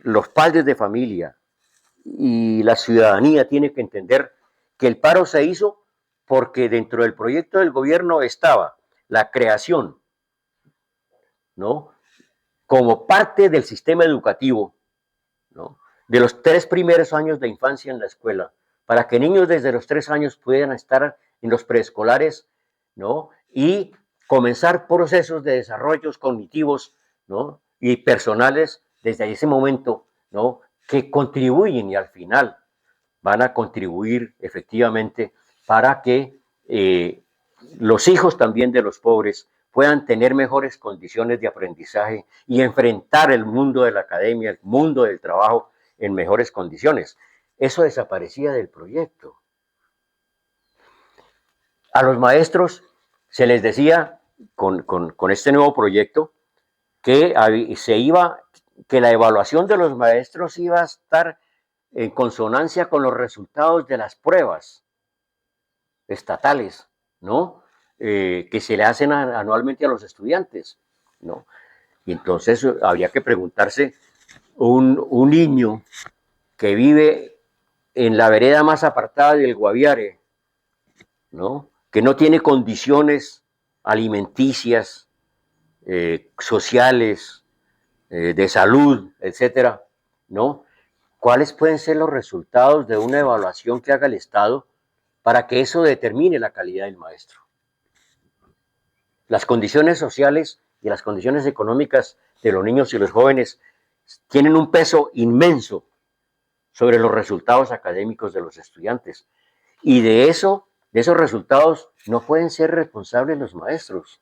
los padres de familia y la ciudadanía tienen que entender que el paro se hizo porque dentro del proyecto del gobierno estaba la creación, ¿no?, como parte del sistema educativo, ¿no?, de los 3 primeros años de infancia en la escuela, para que niños desde los 3 años puedan estar en los preescolares, ¿no?, y comenzar procesos de desarrollos cognitivos, ¿no?, y personales desde ese momento, ¿no?, que contribuyen y al final van a contribuir efectivamente para que los hijos también de los pobres puedan tener mejores condiciones de aprendizaje y enfrentar el mundo de la academia, el mundo del trabajo en mejores condiciones. Eso desaparecía del proyecto. A los maestros se les decía con este nuevo proyecto que que la evaluación de los maestros iba a estar en consonancia con los resultados de las pruebas estatales, ¿no?, que se le hacen anualmente a los estudiantes, ¿no? Y entonces habría que preguntarse, un niño que vive en la vereda más apartada del Guaviare, ¿no?, que no tiene condiciones alimenticias, sociales, de salud, etcétera, ¿no?, ¿cuáles pueden ser los resultados de una evaluación que haga el Estado para que eso determine la calidad del maestro? Las condiciones sociales y las condiciones económicas de los niños y los jóvenes tienen un peso inmenso sobre los resultados académicos de los estudiantes. Y de esos resultados no pueden ser responsables los maestros.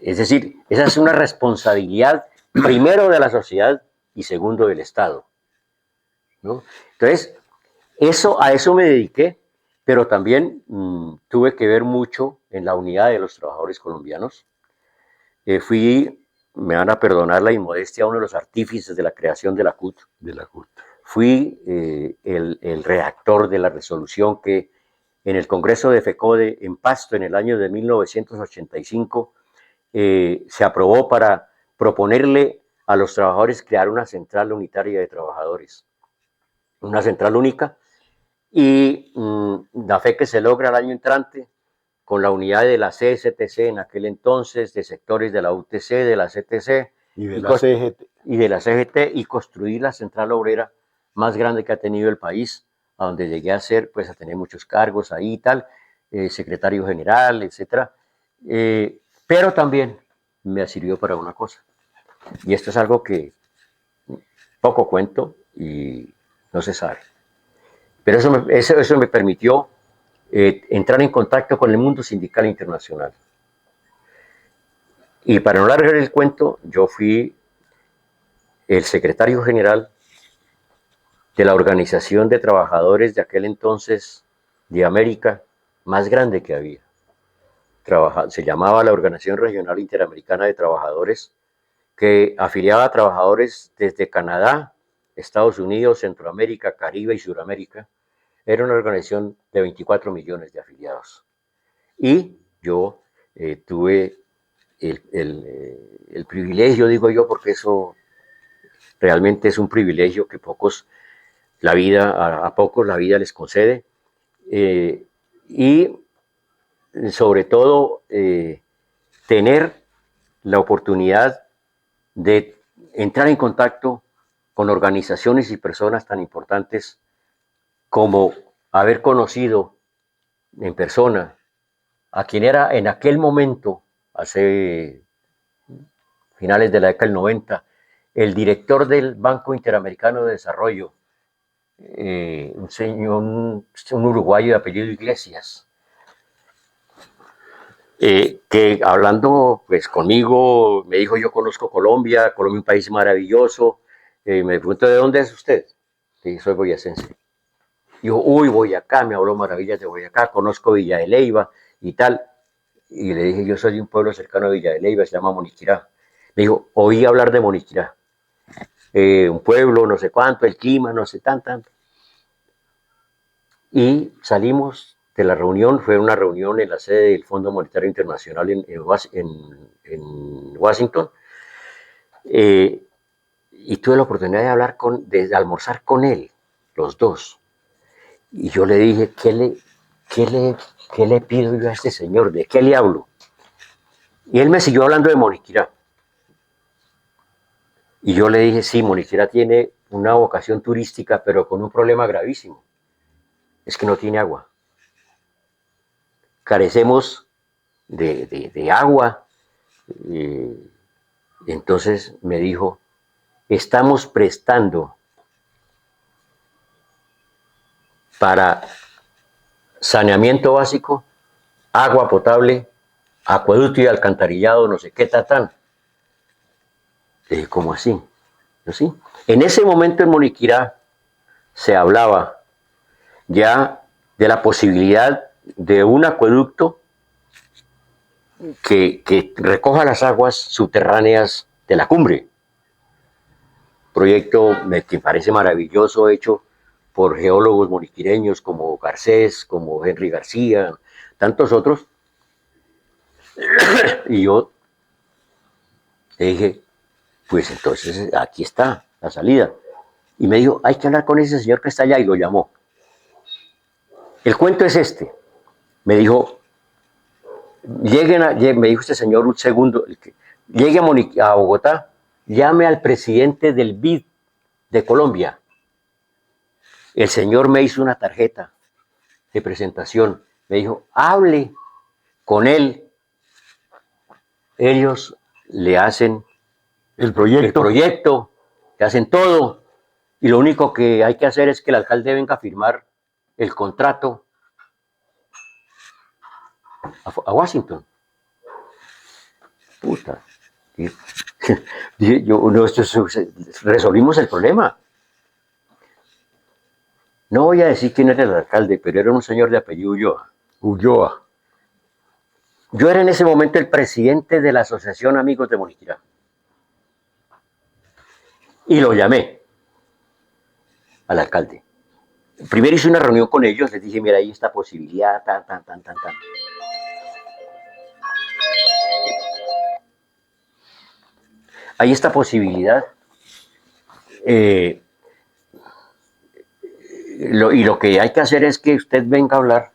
Es decir, esa es una responsabilidad primero de la sociedad y segundo del Estado, ¿no? Entonces, a eso me dediqué, pero también tuve que ver mucho en la unidad de los trabajadores colombianos. Me van a perdonar la inmodestia, uno de los artífices de la creación de la CUT. Fui el redactor de la resolución que en el Congreso de FECODE en Pasto en el año de 1985 se aprobó para proponerle a los trabajadores crear una central unitaria de trabajadores, una central única, y la fe que se logra el año entrante con la unidad de la CSTC en aquel entonces, de sectores de la UTC, de la CTC y de la CGT. Y de la CGT, y construir la central obrera más grande que ha tenido el país, a donde llegué a ser, pues a tener muchos cargos ahí y tal, secretario general, etcétera. Pero también me sirvió para una cosa, y esto es algo que poco cuento y no se sabe, pero eso me permitió entrar en contacto con el mundo sindical internacional. Y para no alargar el cuento, yo fui el secretario general de la organización de trabajadores de aquel entonces de América más grande que había. Se llamaba la Organización Regional Interamericana de Trabajadores, que afiliaba a trabajadores desde Canadá, Estados Unidos, Centroamérica, Caribe y Suramérica. Era una organización de 24 millones de afiliados. Y yo tuve el privilegio, digo yo, porque eso realmente es un privilegio que a pocos la vida les concede, y sobre todo tener la oportunidad de entrar en contacto con organizaciones y personas tan importantes como haber conocido en persona a quien era en aquel momento, hace finales de la década del 90, el director del Banco Interamericano de Desarrollo, un señor, un uruguayo de apellido Iglesias, que hablando pues conmigo me dijo: yo conozco Colombia, Colombia es un país maravilloso. Me preguntó: ¿de dónde es usted? Le dije: soy boyacense. Dijo: uy, Boyacá, me habló maravillas de Boyacá, conozco Villa de Leyva y tal. Y le dije: yo soy de un pueblo cercano a Villa de Leyva, se llama Moniquirá. Me dijo: oí hablar de Moniquirá, un pueblo, no sé cuánto, el clima, no sé tanto. Y salimos de la reunión, fue una reunión en la sede del Fondo Monetario Internacional en Washington, y tuve la oportunidad de de almorzar con él, los dos. Y yo le dije: ¿qué le pido yo a este señor? ¿De qué le hablo? Y él me siguió hablando de Moniquirá. Y yo le dije: sí, Moniquirá tiene una vocación turística, pero con un problema gravísimo. Es que no tiene agua. Carecemos de agua. Entonces me dijo: estamos prestando para saneamiento básico, agua potable, acueducto y alcantarillado, no sé qué tatán. Le dije: ¿cómo así? ¿Sí? En ese momento en Moniquirá se hablaba ya de la posibilidad de un acueducto que recoja las aguas subterráneas de la cumbre. Proyecto que parece maravilloso, hecho por geólogos moniquireños como Garcés, como Henry García, tantos otros. Y yo le dije: pues entonces aquí está la salida. Y me dijo: hay que hablar con ese señor que está allá, y lo llamó. El cuento es este. Me dijo: me dijo este señor un segundo, llegue a Bogotá, llame al presidente del BID de Colombia. El señor me hizo una tarjeta de presentación. Me dijo: hable con él. Ellos le hacen El proyecto. le hacen todo. Y lo único que hay que hacer es que el alcalde venga a firmar el contrato a Washington. Puta. Resolvimos el problema. No voy a decir quién era el alcalde, pero era un señor de apellido Ulloa. Ulloa. Yo era en ese momento el presidente de la Asociación Amigos de Moniquirá. Y lo llamé al alcalde. Primero hice una reunión con ellos, les dije: mira, hay esta posibilidad, tan. Hay esta posibilidad. Y lo que hay que hacer es que usted venga a hablar.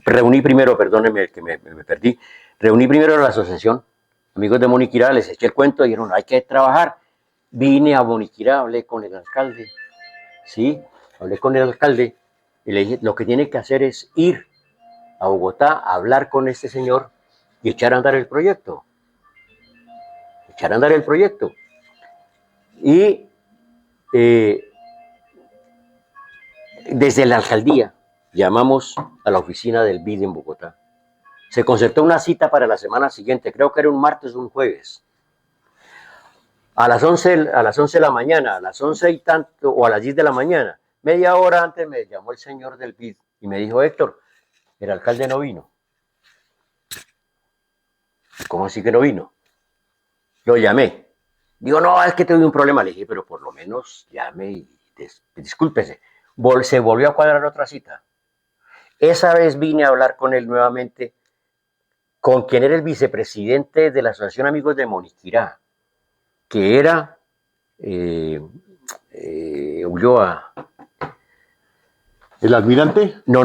Reuní primero, perdóneme que me perdí. Reuní primero a la asociación Amigos de Moniquirá, les eché el cuento, dijeron: hay que trabajar. Vine a Moniquirá, hablé con el alcalde. Sí, hablé con el alcalde y le dije: lo que tiene que hacer es ir a Bogotá a hablar con este señor y echar a andar el proyecto. Echar a andar el proyecto. Y desde la alcaldía llamamos a la oficina del BID en Bogotá. Se concertó una cita para la semana siguiente, creo que era un martes o un jueves. A las 11 de la mañana, a las 11 y tanto, o a las 10 de la mañana, media hora antes me llamó el señor del BID y me dijo: Héctor, el alcalde no vino. ¿Cómo así que no vino? Lo llamé. Digo: no, es que tuve un problema. Le dije: pero por lo menos llame y discúlpese. Se volvió a cuadrar otra cita. Esa vez vine a hablar con él nuevamente, con quien era el vicepresidente de la Asociación Amigos de Moniquirá, que era Ulloa. ¿El almirante? No.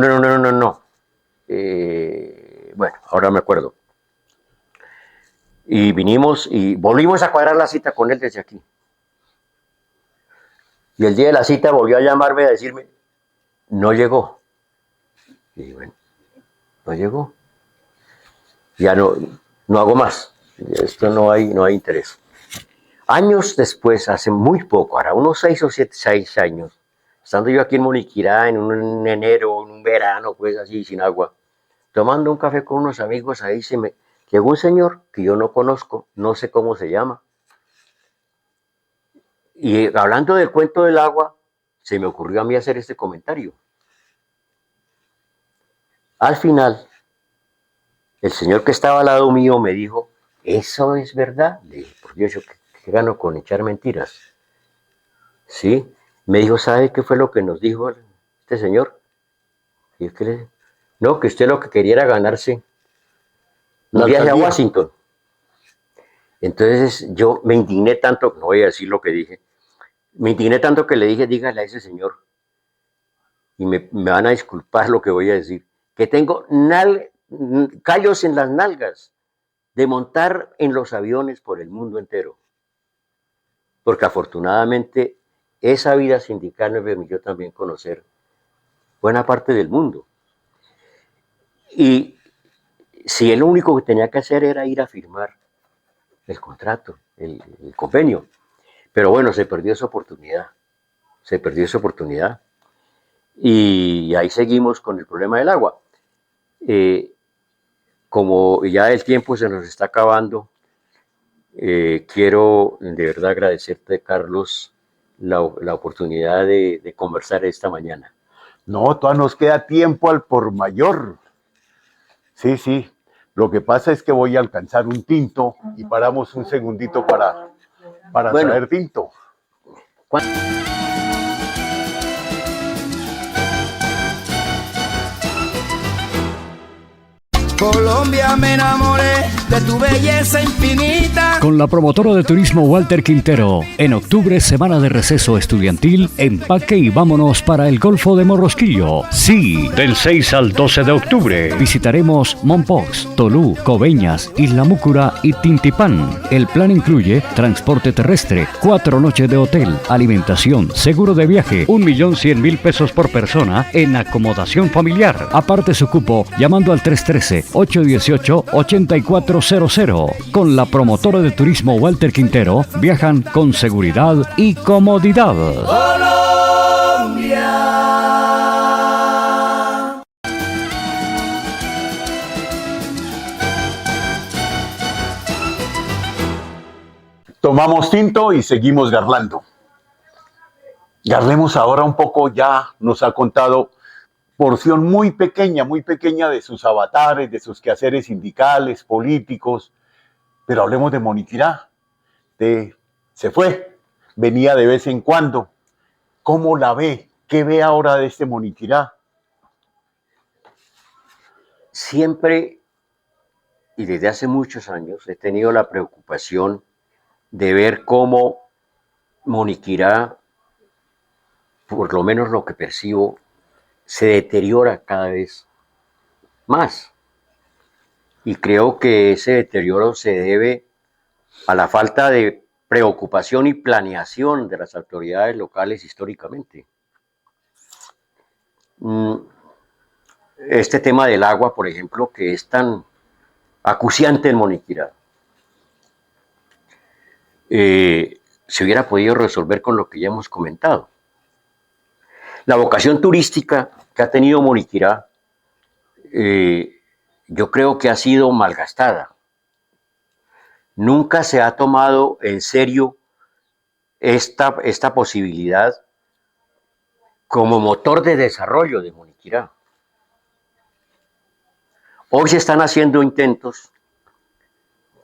Bueno, ahora me acuerdo. Y vinimos y volvimos a cuadrar la cita con él desde aquí. Y el día de la cita volvió a llamarme, a decirme: no llegó. Y bueno, no llegó. Ya no hago más. esto no hay interés. Años después, hace muy poco, ahora unos 6 años, estando yo aquí en Moniquirá en un enero, en un verano, pues así, sin agua, tomando un café con unos amigos, ahí llegó un señor que yo no conozco, no sé cómo se llama, y hablando del cuento del agua, se me ocurrió a mí hacer este comentario. Al final, el señor que estaba al lado mío me dijo, ¿eso es verdad? Le dije, por Dios, yo qué gano con echar mentiras. Sí, me dijo, ¿sabe qué fue lo que nos dijo este señor? Y yo, ¿qué le dije? No, que usted lo que quería era ganarse un viaje a Washington. Entonces yo me indigné tanto, no voy a decir lo que dije, me indigné tanto que le dije, dígale a ese señor, y me van a disculpar lo que voy a decir, que tengo callos en las nalgas de montar en los aviones por el mundo entero. Porque afortunadamente esa vida sindical me permitió también conocer buena parte del mundo. Y si lo único que tenía que hacer era ir a firmar el contrato, el convenio. Pero bueno, se perdió esa oportunidad. Y ahí seguimos con el problema del agua. Como ya el tiempo se nos está acabando, quiero de verdad agradecerte, Carlos, la oportunidad de conversar esta mañana. No, todavía nos queda tiempo al por mayor. Sí, sí. Lo que pasa es que voy a alcanzar un tinto y paramos un segundito para traer tinto. Colombia, me enamoré de tu belleza infinita. Con la promotora de turismo Walter Quintero, en octubre, semana de receso estudiantil, empaque y vámonos para el Golfo de Morrosquillo. Sí, del 6 al 12 de octubre visitaremos Mompox, Tolú, Coveñas, Isla Múcura y Tintipán. El plan incluye transporte terrestre, 4 noches de hotel, alimentación, seguro de viaje, 1.100.000 pesos por persona en acomodación familiar. Aparte su cupo llamando al 313-818-8400. Con la promotora de turismo Walter Quintero, viajan con seguridad y comodidad. Colombia. Tomamos tinto y seguimos garlando. Garlemos ahora un poco, ya nos ha contado porción muy pequeña de sus avatares, de sus quehaceres sindicales, políticos, pero hablemos de Moniquirá. Se fue, venía de vez en cuando. ¿Cómo la ve? ¿Qué ve ahora de este Moniquirá? Siempre y desde hace muchos años he tenido la preocupación de ver cómo Moniquirá, por lo menos lo que percibo, se deteriora cada vez más. Y creo que ese deterioro se debe a la falta de preocupación y planeación de las autoridades locales históricamente. Este tema del agua, por ejemplo, que es tan acuciante en Moniquirá, se hubiera podido resolver con lo que ya hemos comentado. La vocación turística que ha tenido Moniquirá, yo creo que ha sido malgastada. Nunca se ha tomado en serio esta posibilidad como motor de desarrollo de Moniquirá. Hoy se están haciendo intentos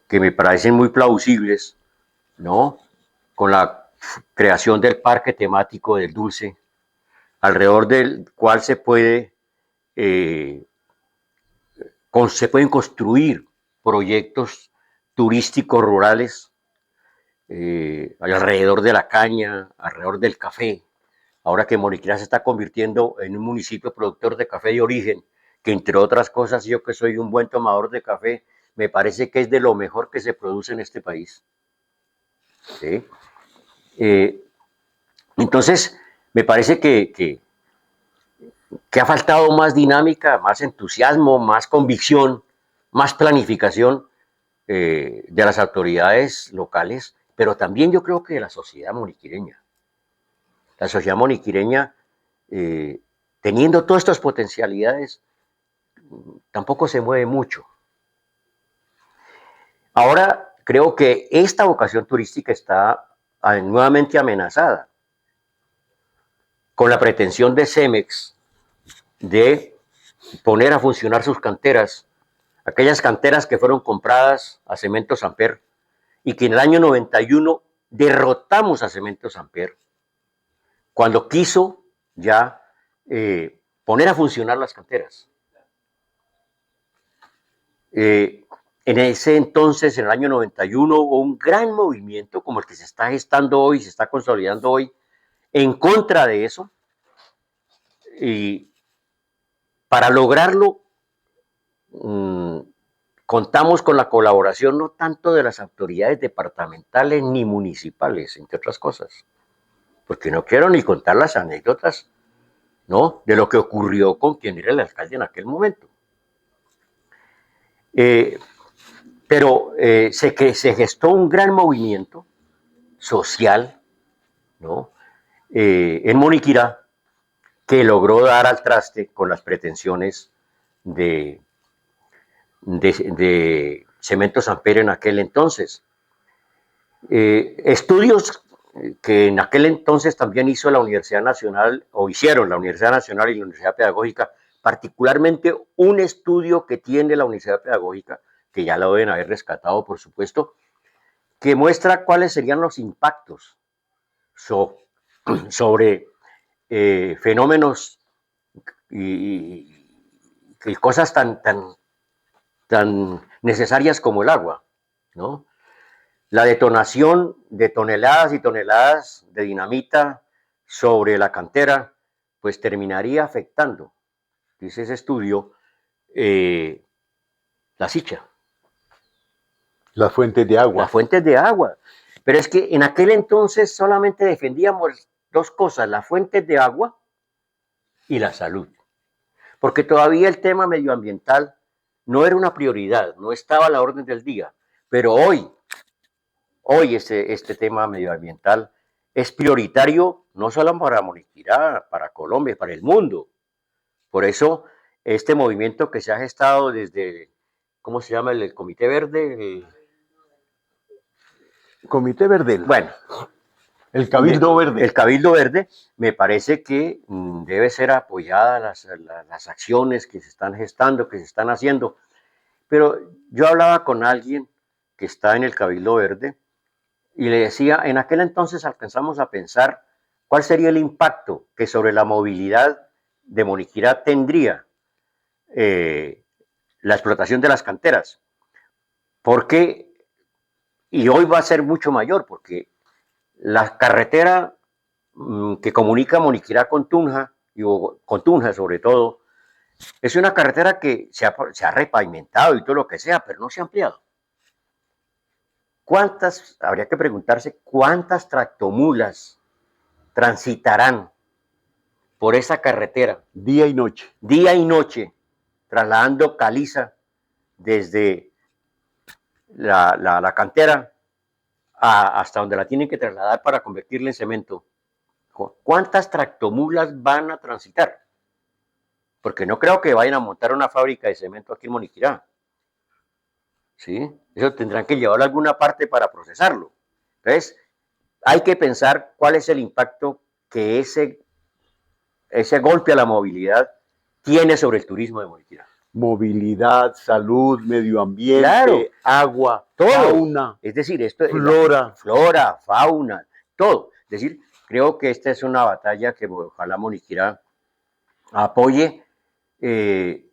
que me parecen muy plausibles, ¿no? Con la creación del parque temático del Dulce, alrededor del cual se pueden construir proyectos turísticos rurales alrededor de la caña, alrededor del café. Ahora que Moniquirá se está convirtiendo en un municipio productor de café de origen, que entre otras cosas, yo que soy un buen tomador de café, me parece que es de lo mejor que se produce en este país. ¿Sí? Entonces, me parece que ha faltado más dinámica, más entusiasmo, más convicción, más planificación de las autoridades locales, pero también yo creo que de la sociedad moniquireña. La sociedad moniquireña, teniendo todas estas potencialidades, tampoco se mueve mucho. Ahora creo que esta vocación turística está nuevamente amenazada con la pretensión de Cemex de poner a funcionar sus canteras, aquellas canteras que fueron compradas a Cementos Amper y que en el año 91 derrotamos a Cementos Amper cuando quiso ya poner a funcionar las canteras. En ese entonces, en el año 91, hubo un gran movimiento como el que se está gestando hoy, se está consolidando hoy, en contra de eso. Y para lograrlo, contamos con la colaboración no tanto de las autoridades departamentales ni municipales, entre otras cosas, porque no quiero ni contar las anécdotas, ¿no?, de lo que ocurrió con quien era el alcalde en aquel momento. Pero se gestó un gran movimiento social, ¿no?, en Moniquirá, que logró dar al traste con las pretensiones de Cementos Amper en aquel entonces. Estudios que en aquel entonces también hizo la Universidad Nacional, o hicieron la Universidad Nacional y la Universidad Pedagógica, particularmente un estudio que tiene la Universidad Pedagógica, que ya lo deben haber rescatado, por supuesto, que muestra cuáles serían los impactos sobre fenómenos y cosas tan necesarias como el agua, ¿no? La detonación de toneladas y toneladas de dinamita sobre la cantera, pues terminaría afectando, dice ese estudio, la Sicha. Las fuentes de agua. Las fuentes de agua. Pero es que en aquel entonces solamente defendíamos dos cosas, las fuentes de agua y la salud. Porque todavía el tema medioambiental no era una prioridad, no estaba a la orden del día. Pero hoy este tema medioambiental es prioritario no solo para Moniquirá, para Colombia, para el mundo. Por eso este movimiento que se ha gestado desde, ¿cómo se llama? El Comité Verde. Comité Verde. Bueno. El Cabildo Verde. El Cabildo Verde, me parece que debe ser apoyada las acciones que se están gestando, que se están haciendo. Pero yo hablaba con alguien que está en el Cabildo Verde y le decía, en aquel entonces alcanzamos a pensar cuál sería el impacto que sobre la movilidad de Moniquirá tendría la explotación de las canteras. Porque, y hoy va a ser mucho mayor, porque la carretera que comunica Moniquirá con Tunja, con Tunja sobre todo, es una carretera que se ha repavimentado y todo lo que sea, pero no se ha ampliado. Habría que preguntarse cuántas tractomulas transitarán por esa carretera. Día y noche. Día y noche, trasladando caliza desde la cantera hasta donde la tienen que trasladar para convertirla en cemento. ¿Cuántas tractomulas van a transitar? Porque no creo que vayan a montar una fábrica de cemento aquí en Moniquirá. ¿Sí? Eso tendrán que llevar a alguna parte para procesarlo. Entonces, hay que pensar cuál es el impacto que ese golpe a la movilidad tiene sobre el turismo de Moniquirá. Movilidad, salud, medio ambiente, claro, agua, todo. Fauna. Es decir, esto flora, fauna, todo. Es decir, creo que esta es una batalla que ojalá Moniquirá apoye y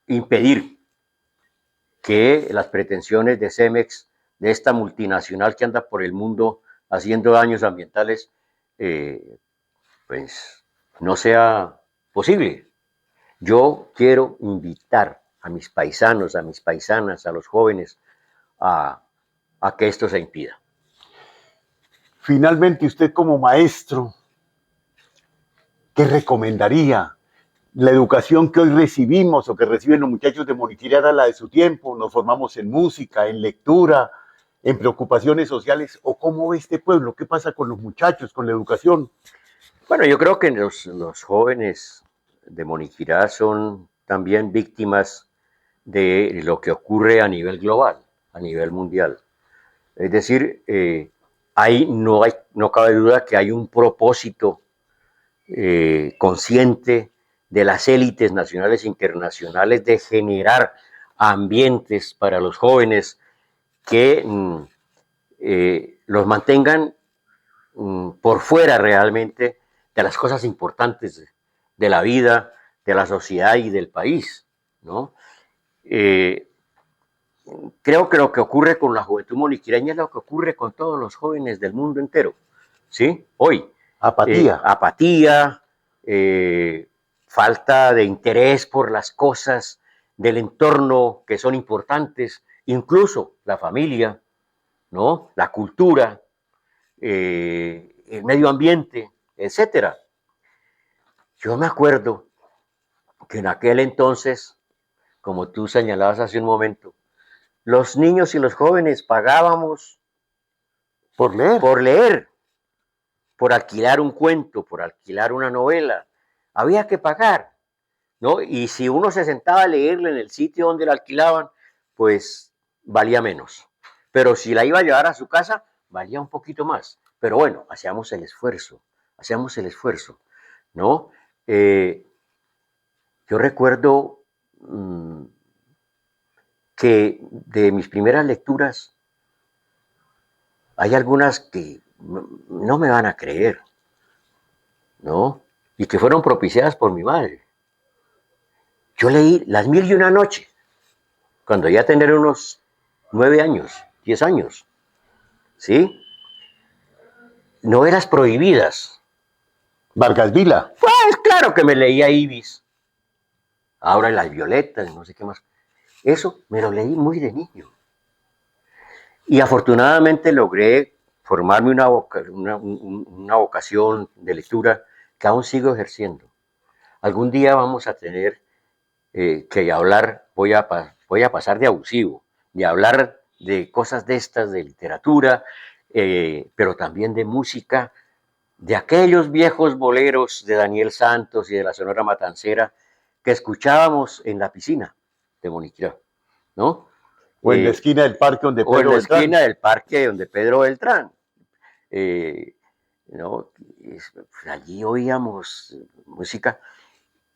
impedir que las pretensiones de Cemex, de esta multinacional que anda por el mundo haciendo daños ambientales, pues no sea posible. Yo quiero invitar a mis paisanos, a mis paisanas, a los jóvenes, a que esto se impida. Finalmente, usted como maestro, ¿qué recomendaría La educación que hoy recibimos o que reciben los muchachos de Moniquirá era la de su tiempo. Nos formamos en música, en lectura, en preocupaciones sociales. ¿O cómo ve este pueblo? ¿Qué pasa con los muchachos, con la educación? Bueno, yo creo que los jóvenes de Moniquirá son también víctimas de lo que ocurre a nivel global, a nivel mundial. Es decir, no cabe duda que hay un propósito consciente de las élites nacionales e internacionales de generar ambientes para los jóvenes que los mantengan por fuera realmente de las cosas importantes de la vida, de la sociedad y del país, ¿no? Creo que lo que ocurre con la juventud moniquireña es lo que ocurre con todos los jóvenes del mundo entero, ¿sí? Hoy. Apatía. Apatía, falta de interés por las cosas del entorno que son importantes, incluso la familia, ¿no? La cultura, el medio ambiente, etcétera. Yo me acuerdo que en aquel entonces, como tú señalabas hace un momento, los niños y los jóvenes pagábamos Por leer. por leer, por alquilar un cuento, por alquilar una novela. Había que pagar, ¿no? Y si uno se sentaba a leerla en el sitio donde la alquilaban, pues valía menos. Pero si la iba a llevar a su casa, valía un poquito más. Pero bueno, hacíamos el esfuerzo, ¿no? Yo recuerdo que de mis primeras lecturas hay algunas que no me van a creer, ¿no? Y que fueron propiciadas por mi madre. Yo leí Las Mil y una Noche, cuando ya tenía unos 9 años, 10 años, ¿sí? Novelas prohibidas. Vargas Vila. Pues claro que me leía Ibis, Ahora Las Violetas, no sé qué más. Eso me lo leí muy de niño. Y afortunadamente logré formarme una vocación de lectura que aún sigo ejerciendo. Algún día vamos a tener que hablar, voy a pasar de abusivo, de hablar de cosas de estas, de literatura, pero también de música, de aquellos viejos boleros de Daniel Santos y de la Sonora Matancera que escuchábamos en la piscina de Moniquirá, ¿no? O en la esquina del parque donde Pedro O en la Beltrán. esquina del parque donde Pedro Beltrán. ¿No? Allí oíamos música.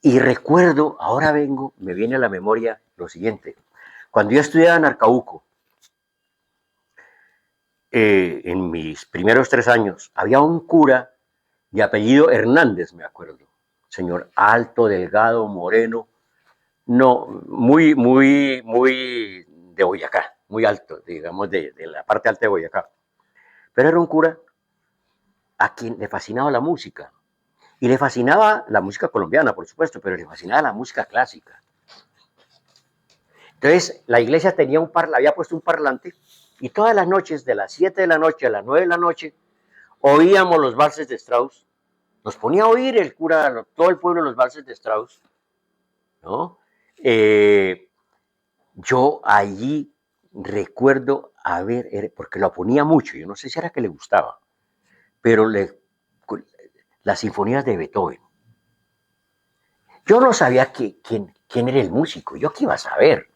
Y recuerdo, ahora me viene a la memoria lo siguiente. Cuando yo estudiaba en Arcauco, en mis primeros 3 años, había un cura de apellido Hernández, me acuerdo. Señor alto, delgado, moreno, no, muy de Boyacá, muy alto, digamos, de la parte alta de Boyacá. Pero era un cura a quien le fascinaba la música. Y le fascinaba la música colombiana, por supuesto, pero le fascinaba la música clásica. Entonces, la iglesia había puesto un parlante y todas las noches, de las 7 de la noche a las 9 de la noche, oíamos los valses de Strauss. Nos ponía a oír el cura, todo el pueblo, los valses de Strauss, ¿no? Yo allí recuerdo porque lo ponía mucho, yo no sé si era que le gustaba, pero las sinfonías de Beethoven. Yo no sabía quién era el músico, yo qué iba a saber,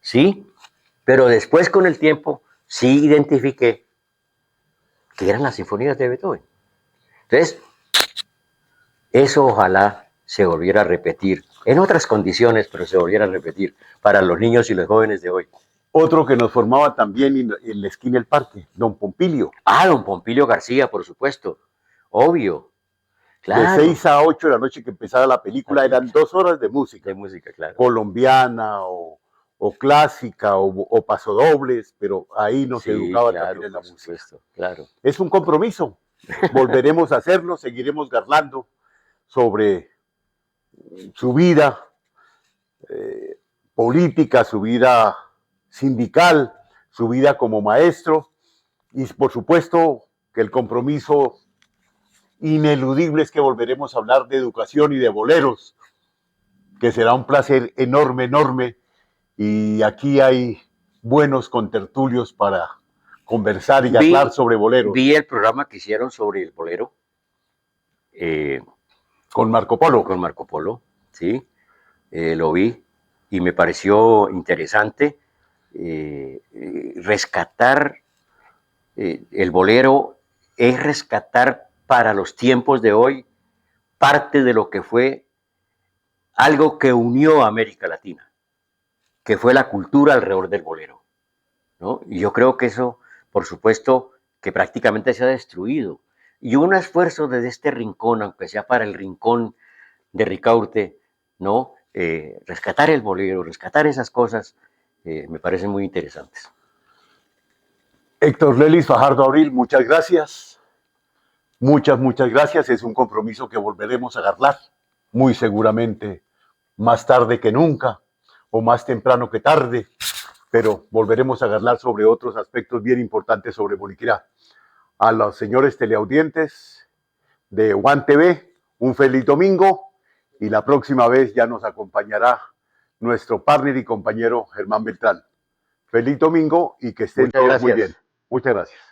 ¿sí? Pero después con el tiempo sí identifiqué que eran las sinfonías de Beethoven. Entonces, eso ojalá se volviera a repetir, en otras condiciones, pero se volviera a repetir para los niños y los jóvenes de hoy. Otro que nos formaba también en la esquina del parque, don Pompilio. Don Pompilio García, por supuesto, obvio. Claro. De 6 a 8 de la noche que empezaba la película, eran 2 horas de música. De música, claro. Colombiana o clásica o pasodobles, pero ahí nos educaba también en la música. Supuesto, claro. Es un compromiso. Volveremos a hacerlo, seguiremos charlando sobre su vida política, su vida sindical, su vida como maestro y por supuesto que el compromiso ineludible es que volveremos a hablar de educación y de boleros que será un placer enorme, enorme. Y aquí hay buenos contertulios para conversar y hablar sobre boleros. Vi el programa que hicieron sobre el bolero. Con Marco Polo. Con Marco Polo, sí. Lo vi y me pareció interesante rescatar el bolero, es rescatar para los tiempos de hoy parte de lo que fue algo que unió a América Latina, que fue la cultura alrededor del bolero, ¿no? Y yo creo que eso, por supuesto, que prácticamente se ha destruido. Y un esfuerzo desde este rincón, aunque sea para el rincón de Ricaurte, ¿no? Rescatar el bolero, rescatar esas cosas, me parecen muy interesantes. Héctor Lelis Fajardo Abril, muchas gracias. Muchas gracias. Es un compromiso que volveremos a agarrar, muy seguramente más tarde que nunca, o más temprano que tarde, pero volveremos a agarrar sobre otros aspectos bien importantes sobre Boriquirá. A los señores teleaudientes de One TV, un feliz domingo, y la próxima vez ya nos acompañará nuestro partner y compañero Germán Beltrán. Feliz domingo y que estén todos muy bien. Muchas gracias.